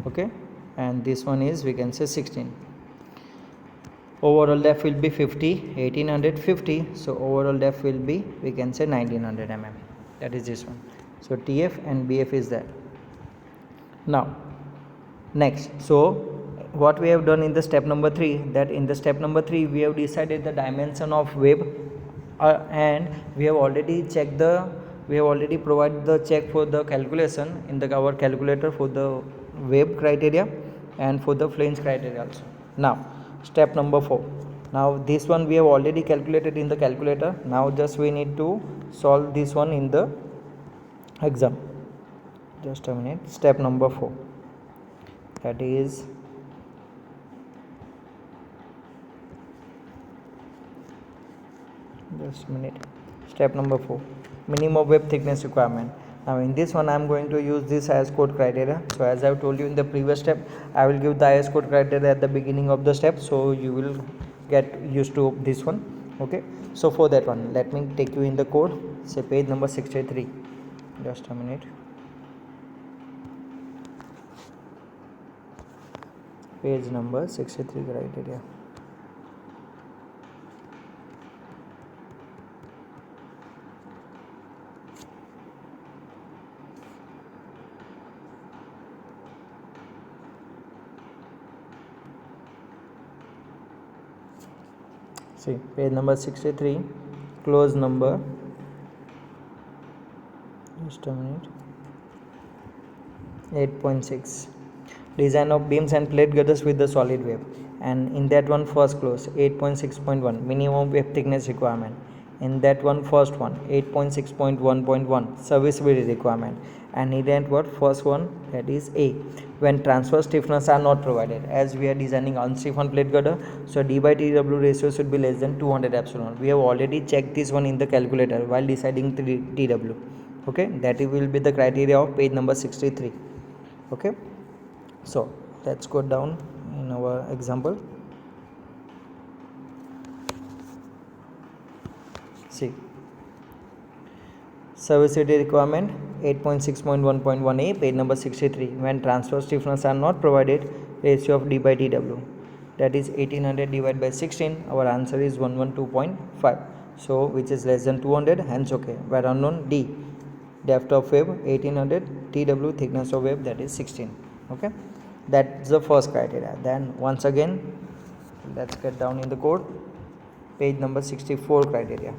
okay, and this one is, we can say, 16. Overall depth will be 50, 1850, so overall depth will be, we can say, 1900 mm, that is this one. So TF and BF is that. Now next, so what we have done in the step number 3, that in the step number 3 we have decided the dimension of web, and we have already checked provided the check for the calculation in our calculator for the web criteria and for the flange criteria also. Now step number 4, now this one we have already calculated in the calculator. Now just we need to solve this one in the exam. Just a minute. Step number 4, that is just a minute. Step number 4, minimum web thickness requirement. Now in this one I am going to use this IS code criteria. So as I have told you in the previous step, I will give the IS code criteria at the beginning of the step, so you will get used to this one. Okay, so for that one, let me take you in the code, say page number 63. Just a minute. Page number 63 criteria. See, page number 63, close number, just a minute, 8.6. design of beams and plate girders with the solid wave, and in that one first clause 8.6.1 minimum wave thickness requirement, in that one first one 8.6.1.1 serviceability requirement, and in that what first one, that is A, when transfer stiffness are not provided, as we are designing unstiffened plate girder, so D by TW ratio should be less than 200 epsilon. We have already checked this one in the calculator while deciding the TW. Okay, that will be the criteria of page number 63. Okay, so let's go down in our example. See, serviceability requirement 8.6.1.1a, page number 63. When transfer stiffness are not provided, ratio of D by TW, that is 1800 divided by 16. Our answer is 112.5. So which is less than 200, hence okay. Where unknown, D, depth of wave 1800, TW thickness of wave, that is 16. Okay, that's the first criteria. Then once again, let's get down in the code, page number 64 criteria.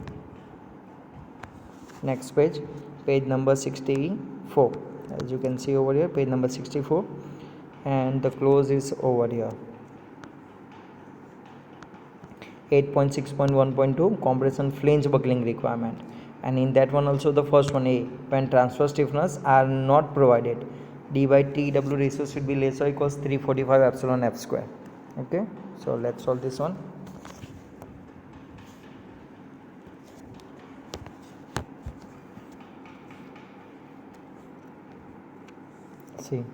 Next page, page number 64. As you can see over here, page number 64, and the clause is over here. 8.6.1.2 compression flange buckling requirement, and in that one also the first one, A, when transfer stiffness are not provided, D by TW ratio should be less or equals 345 epsilon F square. Okay, so let's solve this one. See,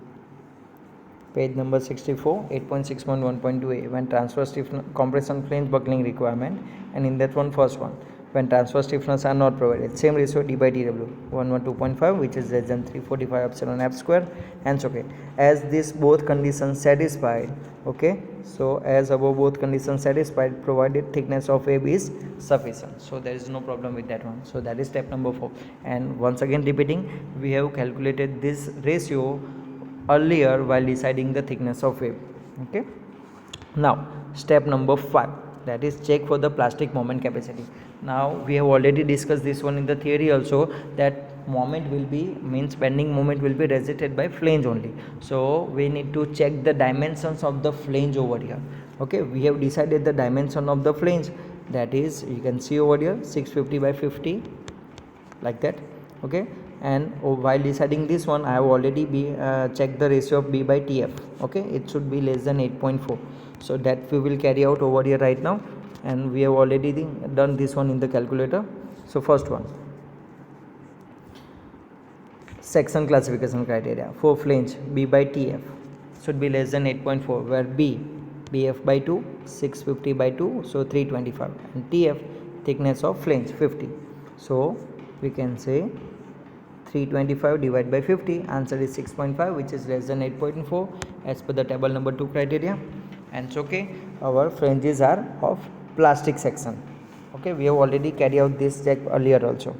page number 64, 8.6.1.2a, when transfer stiffness compression flange buckling requirement, and in that one first one, when transfer stiffness are not provided, same ratio D by TW 112.5, which is less than 345 epsilon F square, hence okay. As this both conditions satisfied, okay, so as above both conditions satisfied, provided thickness of wave is sufficient, so there is no problem with that one. So that is step number 4, and once again repeating, we have calculated this ratio earlier while deciding the thickness of wave. Okay, now step number 5, that is check for the plastic moment capacity. Now we have already discussed this one in the theory also, that moment will be, means bending moment will be resisted by flange only, so we need to check the dimensions of the flange over here. Okay, we have decided the dimension of the flange, that is, you can see over here 650 by 50, like that. Okay, and while deciding this one, I have already checked the ratio of B by TF. Okay, it should be less than 8.4, so that we will carry out over here right now, and we have already done this one in the calculator. So first one, section classification criteria for flange, B by TF should be less than 8.4, where B, BF by 2, 650 by 2, so 325, and TF, thickness of flange 50, so we can say 325 divided by 50, answer is 6.5, which is less than 8.4 as per the table number 2 criteria. And it's okay, our flanges are of plastic section. Okay, we have already carried out this check earlier also.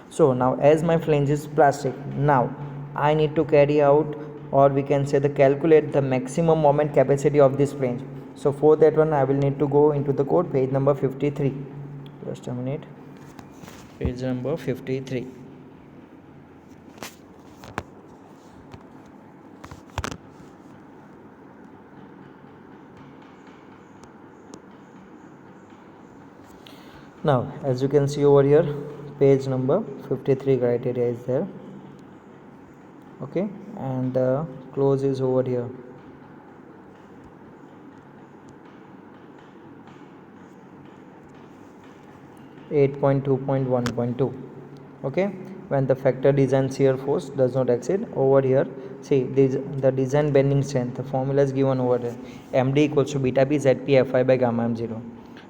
So now as my flange is plastic, now I need to carry out, or we can say the calculate the maximum moment capacity of this flange. So for that one, I will need to go into the code, page number 53. Just a minute, page number 53. Now as you can see over here, page number 53 criteria is there. Okay, and the clause is over here. (8.2.1.2). Okay, when the factor design shear force does not exceed, over here, see this, the design bending strength, the formula is given over there, MD equals to beta B ZP Fi by gamma m0,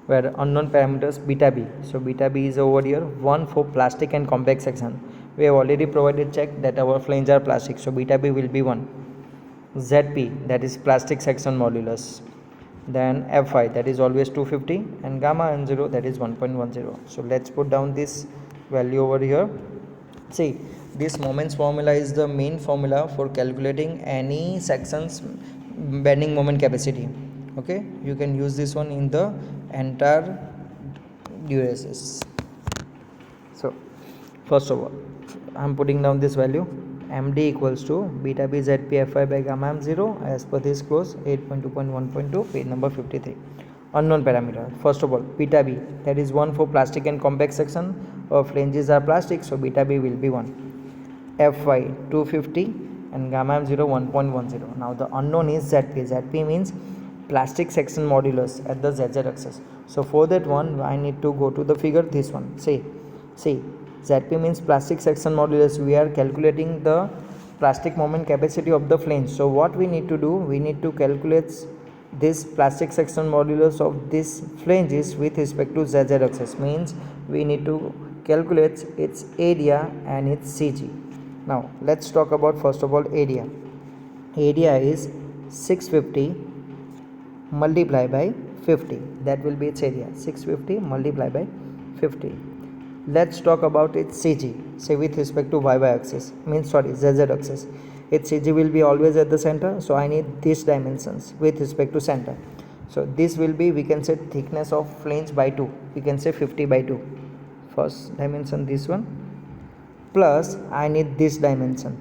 where unknown parameters beta B, so beta B is over here 1 for plastic and compact section. We have already provided check that our flange are plastic, so beta B will be 1. ZP, that is plastic section modulus, then Fi, that is always 250, and gamma m0, that is 1.10. so let's put down this value over here. See, this moments formula is the main formula for calculating any section's bending moment capacity. Okay, you can use this one in the entire duraces. So first of all, I am putting down this value, MD equals to beta B ZP Fy by gamma m0 as per this clause 8.2.1.2 page number 53. Unknown parameter. First of all, beta B, that is 1 for plastic and convex section of flanges are plastic, so beta B will be 1. Fy 250 and gamma m0 1.10. Now the unknown is ZP. ZP means plastic section modulus at the ZZ axis. So for that one, I need to go to the figure, this one. See, ZP means plastic section modulus. We are calculating the plastic moment capacity of the flange. So what we need to do, we need to calculate this plastic section modulus of this flanges with respect to ZZ axis. Means we need to calculate its area and its CG. Now let's talk about first of all area. Area is 650 multiplied by 50. That will be its area. 650 multiplied by 50. Let's talk about its CG. Say with respect to YY axis. ZZ axis. Its CG will be always at the center. So I need these dimensions with respect to center. So this will be, we can say, thickness of flange by 2. We can say 50 by 2. First dimension this one. Plus I need this dimension.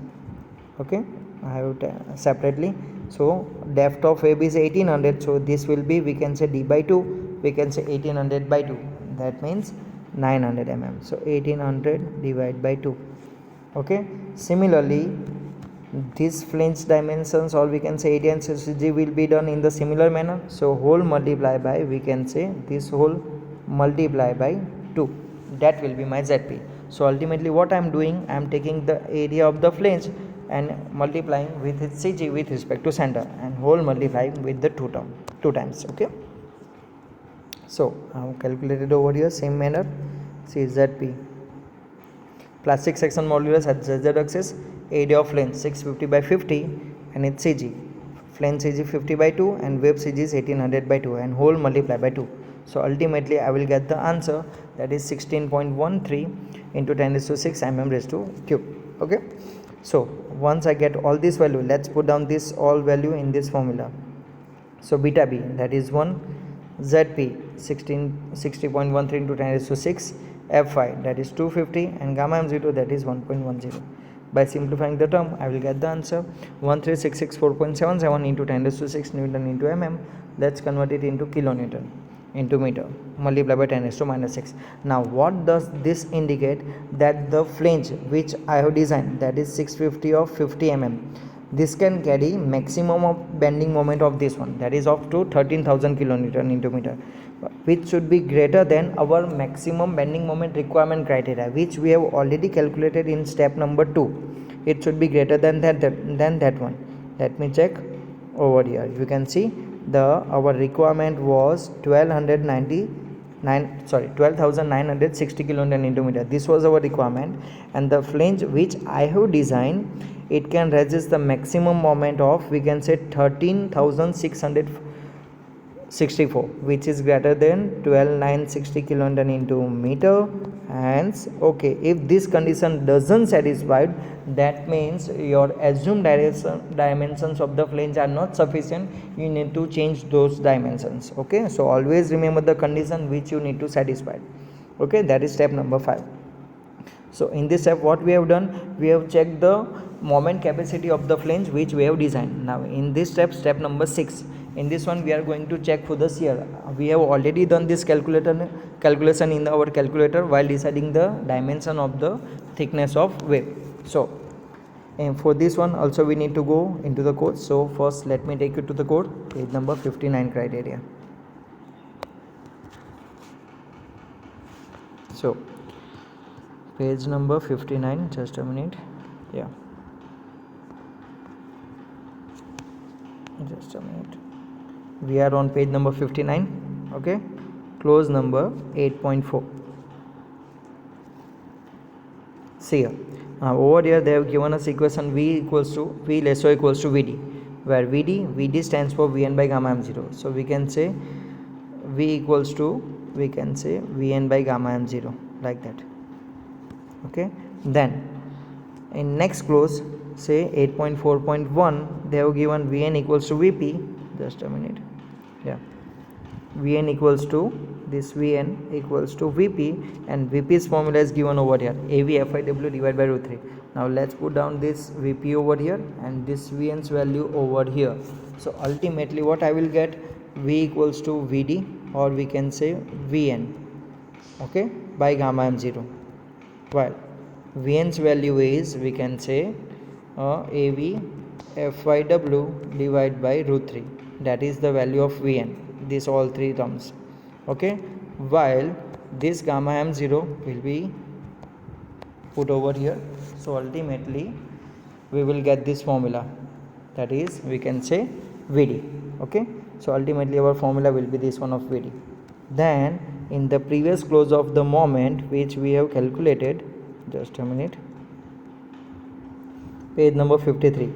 Okay, I have separately. So depth of AB is 1800, so this will be, we can say, D by 2. We can say 1800 by 2. That means 900 mm. So 1800 divided by 2. Okay, similarly these flange dimensions, or we can say area and CG, will be done in the similar manner. So whole multiply by, we can say, this whole multiply by 2. That will be my ZP. So ultimately what I am doing, I am taking the area of the flange and multiplying with its CG with respect to center, and whole multiplying with the 2 times. Okay, so I have calculated over here same manner. See, ZP plastic section modulus at ZZ axis, area of flange 650 by 50 and its CG, flange CG 50 by 2 and wave CG is 1800 by 2 and whole multiply by 2. So ultimately I will get the answer, that is 16.13 into 10 raised to 6 mm raised to cube. Okay, so once I get all this value, let's put down this all value in this formula. So beta B, that is 1, ZP 60.13 into 10 raised to 6, Fy, that is 250 and gamma m0, that is 1.10. By simplifying the term, I will get the answer 13664.77 into 10 raised to 6 Newton into mm. Let's convert it into kilonewton into meter, multiply by 10 raised to minus 6. Now what does this indicate? That the flange which I have designed, that is 650 of 50 mm, this can carry maximum of bending moment of this one, that is up to 13,000 kilonewton into meter, which should be greater than our maximum bending moment requirement criteria, which we have already calculated in step number 2. It should be greater than that one. Let me check over here. You can see our requirement was 12,960 kilonewton into meter. This was our requirement, and the flange which I have designed, it can resist the maximum moment of, we can say, 13,664, which is greater than 12,960 kilonewton into meter. Hence, okay, if this condition doesn't satisfied, that means your assumed dimensions of the flange are not sufficient. You need to change those dimensions. Okay, so always remember the condition which you need to satisfy. Okay, that is step number 5. So in this step, what we have done, we have checked the moment capacity of the flange which we have designed. Now in this step number 6, in this one we are going to check for the shear. We have already done this calculation in our calculator while deciding the dimension of the thickness of wave. So and for this one also we need to go into the code. So first let me take you to the code, page number 59 criteria. So page number 59, just a minute. Yeah, just a minute. We are on page number 59. Okay, clause number 8.4. See here, over here they have given us equation V less or equals to VD, where VD stands for Vn by gamma m0. So we can say V equals to, we can say, Vn by gamma m0, like that. Okay, then in next clause, say 8.4.1, they have given Vn equals to Vp. Just a minute. Yeah, Vn equals to this Vn equals to Vp, and Vp's formula is given over here, AVFIW divided by root 3. Now let's put down this Vp over here and this Vn's value over here. So ultimately what I will get, V equals to Vd, or we can say Vn, okay, by gamma m0, while Vn's value is, we can say AV FIW divided by root 3, that is the value of Vn, this all three terms, okay, while this gamma m0 will be put over here. So ultimately we will get this formula, that is, we can say Vd, okay. So ultimately our formula will be this one of Vd. Then in the previous close of the moment which we have calculated, just a minute, page number 53,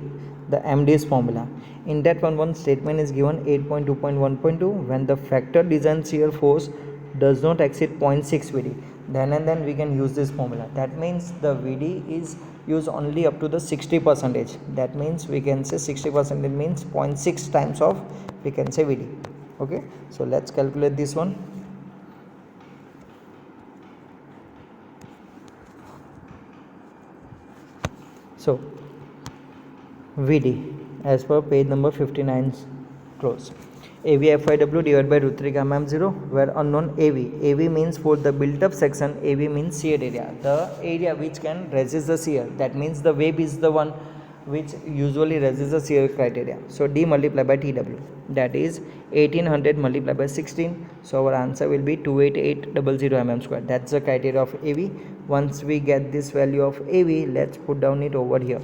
the MD's formula. In that one statement is given 8.2.1.2, when the factor design shear force does not exceed 0.6 Vd, then and then we can use this formula. That means the Vd is used only up to the 60%. That means we can say 60% means 0.6 times of, we can say, Vd, okay. So let's calculate this one. So Vd as per page number 59 close, AVFIW divided by root 3 gamma m0, where unknown AV means for the built up section, AV means shear area, the area which can resist the shear. That means the wave is the one which usually resists the shear criteria. So D multiplied by TW, that is 1800 multiplied by 16. So our answer will be 28800 mm square. That's the criteria of AV. Once we get this value of AV, let's put down it over here,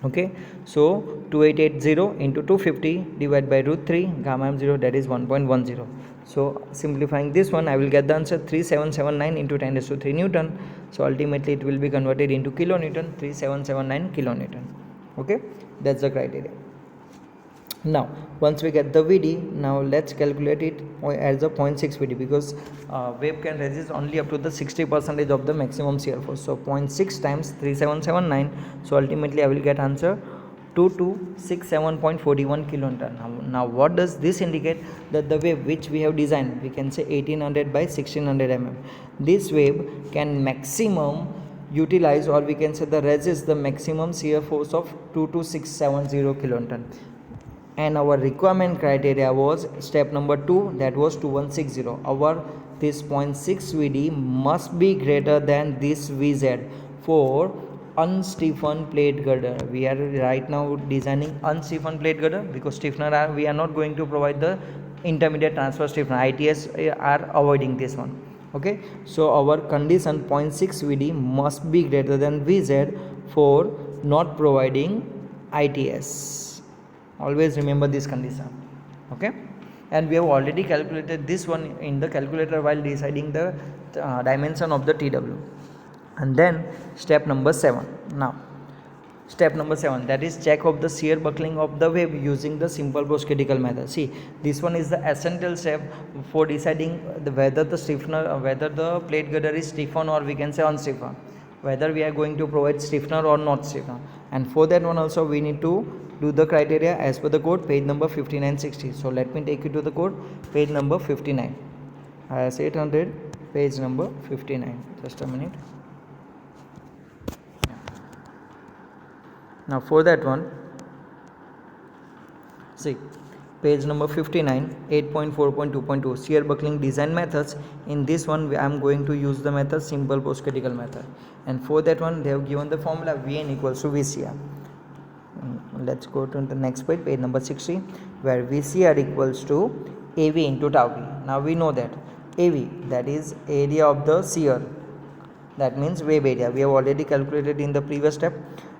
okay. So 2880 into 250 divided by root 3 gamma m0, that is 1.10. So simplifying this one, I will get the answer 3779 into 10 raised to 3 Newton. So ultimately it will be converted into kilonewton, 3779 kilonewton, okay. That's the criteria. Now once we get the Vd, now let's calculate it as a 0.6 Vd, because wave can resist only up to the 60% of the maximum shear force. So 0.6 times 3779, so ultimately I will get answer 2267.41 kilonewton. Now what does this indicate? That the wave which we have designed, we can say 1800 by 1600 mm, this wave can maximum utilize, or we can say the resist the maximum shear force of 22670 kilonewton. And our requirement criteria was step number 2, that was 2160. Our this 0.6 Vd must be greater than this Vz for unstiffened plate girder. We are right now designing unstiffened plate girder, because stiffener we are not going to provide the intermediate transfer stiffener. ITS are avoiding this one, okay. So our condition 0.6 Vd must be greater than Vz for not providing ITS. Always remember this condition, okay. And we have already calculated this one in the calculator while deciding the dimension of the TW. And then step number 7. Now step number 7, that is check of the shear buckling of the wave using the simple Bose critical method. See, this one is the essential step for deciding whether the stiffener, whether the plate girder is stiffened or we can say unstiffened, whether we are going to provide stiffener or not stiffener. And for that one also we need to do the criteria as per the code, page number 5960. So let me take you to the code, page number 59, IS 800, page number 59. Just a minute. Now for that one, see, page number 59, 8.4.2.2, shear buckling design methods. In this one I am going to use the method simple Bose critical method, and for that one they have given the formula Vn equals to Vcr. Let's go to the next page, page number 60, where Vcr equals to AV into tau b. Now we know that AV, that is area of the shear, that means wave area, we have already calculated in the previous step,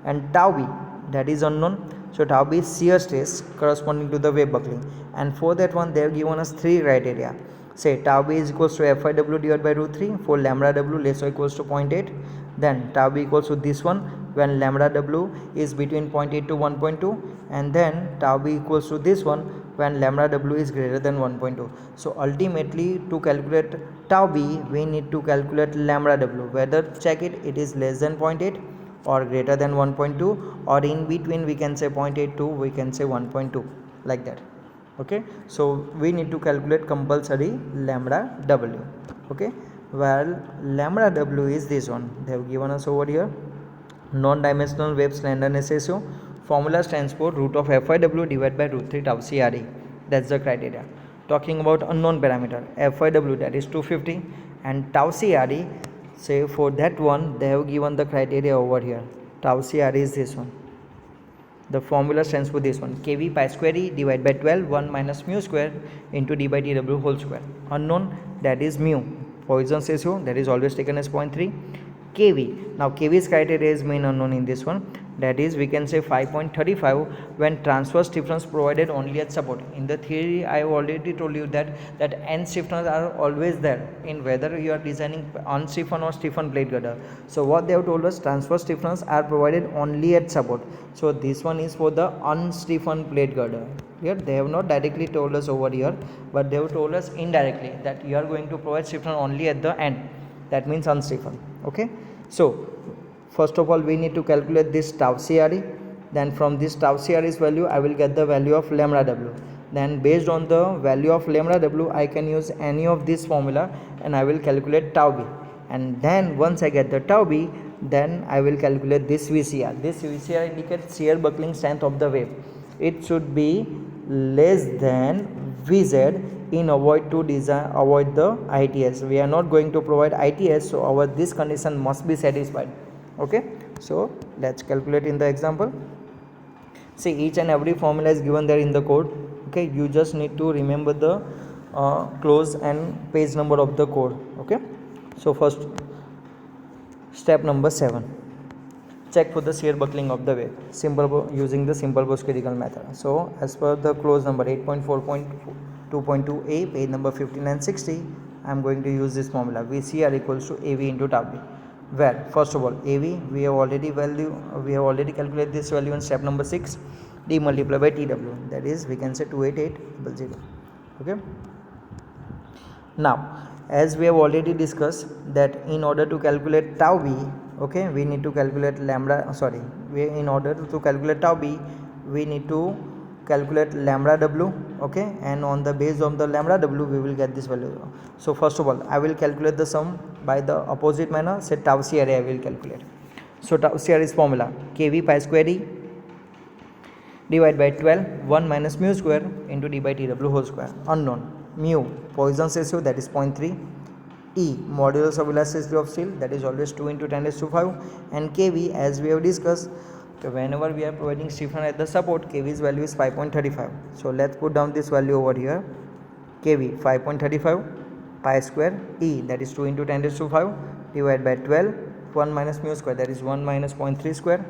and tau b, that is unknown. So tau b is shear stress corresponding to the wave buckling, and for that one they have given us 3 criteria. Say tau b is equals to FIW divided by root 3 for lambda w less or equals to 0.8. Then tau b equals to this one when lambda w is between 0.8 to 1.2, and then tau b equals to this one when lambda w is greater than 1.2. So ultimately to calculate tau b we need to calculate lambda w, whether check it is less than 0.8 or greater than 1.2, or in between we can say 0.8 to we can say 1.2, like that. Okay, so we need to calculate compulsory lambda w. Okay, well, lambda w is this one. They have given us over here. Non-dimensional wave slenderness ratio. Formula stands for root of FIW divided by root 3 tau CRE. That's the criteria. Talking about unknown parameter, FIW, that is 250, and tau CRE, say for that one they have given the criteria over here. Tau CRE is this one. The formula stands for this one, kV pi square e divided by 12 1 minus mu square into d by dw whole square. Unknown, that is mu. Poisson's ratio, that is always taken as 0.3. kV, now kV's criteria is main unknown in this one, that is we can say 5.35 when transverse stiffness provided only at support. In the theory I have already told you that end stiffeners are always there in whether you are designing unstiffened or stiffened plate girder. So what they have told us, transverse stiffeners are provided only at support. So this one is for the unstiffened plate girder. Here they have not directly told us over here, but they have told us indirectly that you are going to provide stiffener only at the end, that means unstiffened. Okay, so first of all we need to calculate this tau CRE. Then from this tau CRE's value I will get the value of lambda w. Then based on the value of lambda w I can use any of this formula and I will calculate tau b. And then once I get the tau b, then I will calculate this VCR. This VCR indicates shear buckling strength of the wave. It should be less than Vz in avoid the ITS. We are not going to provide ITS, so our this condition must be satisfied. Okay, so let's calculate in the example. See, each and every formula is given there in the code. Okay, you just need to remember the close and page number of the code. Okay, so first step number 7, check for the shear buckling of the wave using the simple Bose-Critical method. So as per the close number 8.4.2.2a, page number 59 and 60, I am going to use this formula, VCR equals to AV into tau b, where first of all AV we have already calculated this value in step number 6, d multiplied by TW, that is we can say 28800. Okay, now as we have already discussed that in order to calculate tau b, okay, we need to calculate in order to calculate tau b we need to calculate lambda w. Okay, and on the base of the lambda w we will get this value. So first of all I will calculate the sum by the opposite manner, say tau CRE I will calculate. So tau CRE is formula kV pi square e divided by 12 1 minus mu square into d by tw whole square. Unknown, mu Poisson's ratio, that is 0.3, E modulus of elasticity of steel, that is always 2 into 10 raised to 5, and kV as we have discussed, whenever we are providing stiffener at the support, kV's value is 5.35. so let's put down this value over here, kV 5.35 pi square E, that is 2 into 10 raised to 5 divided by 12 1 minus mu square, that is 1 minus 0.3 square,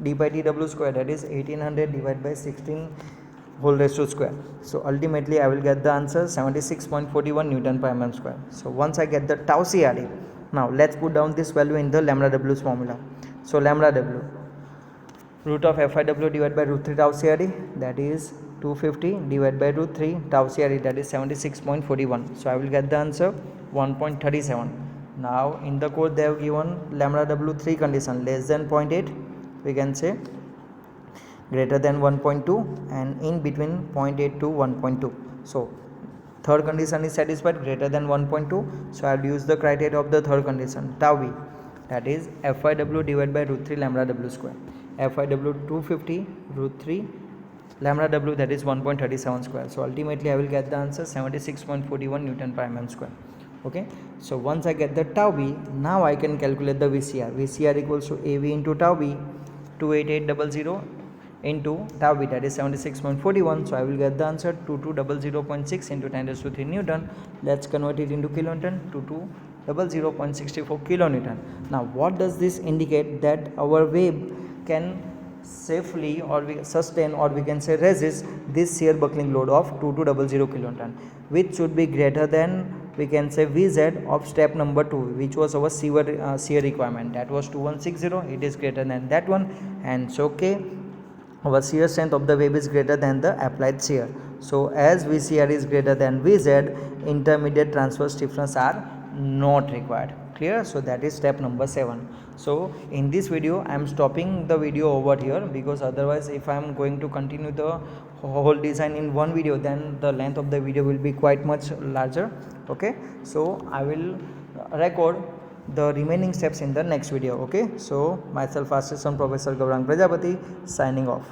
d by tw square, that is 1800 divided by 16 whole raised to square. So ultimately I will get the answer 76.41 Newton per mm square. So once I get the tau CRE, now let's put down this value in the lambda w's formula. So lambda w, root of FIW divided by root 3 tau CRE, that is 250 divided by root 3 tau CRE, that is 76.41. So I will get the answer 1.37. Now in the code they have given lambda w 3 condition, less than 0.8, we can say greater than 1.2, and in between 0.8 to 1.2. So third condition is satisfied, greater than 1.2. so I will use the criteria of the third condition, tau b, that is FIW divided by root 3 lambda w square. FIW 250 root 3 lambda w, that is 1.37 square. So ultimately I will get the answer 76.41 Newton per mm square. Okay, so once I get the tau b, now I can calculate the VCR. VCR equals to AV into tau b, 28800 into tau b, that is 76.41. so I will get the answer 2200.6 into 10 raised to 3 Newton. Let's convert it into kilonewton, 2200.64 kilonewton. Now what does this indicate? That our wave can safely or we sustain or we can say resist this shear buckling load of 2200 kilonewton, which should be greater than we can say Vz of step number 2, which was our shear requirement, that was 2160. It is greater than that one, and so okay, our shear strength of the wave is greater than the applied shear. So as VCR is greater than Vz, intermediate transverse stiffness are not required. clear. So that is step number 7. So in this video I am stopping the video over here, because otherwise if I am going to continue the whole design in one video, then the length of the video will be quite much larger. Okay, so I will record the remaining steps in the next video. Okay, so myself Assistant Professor Gaurang Prajapati signing off.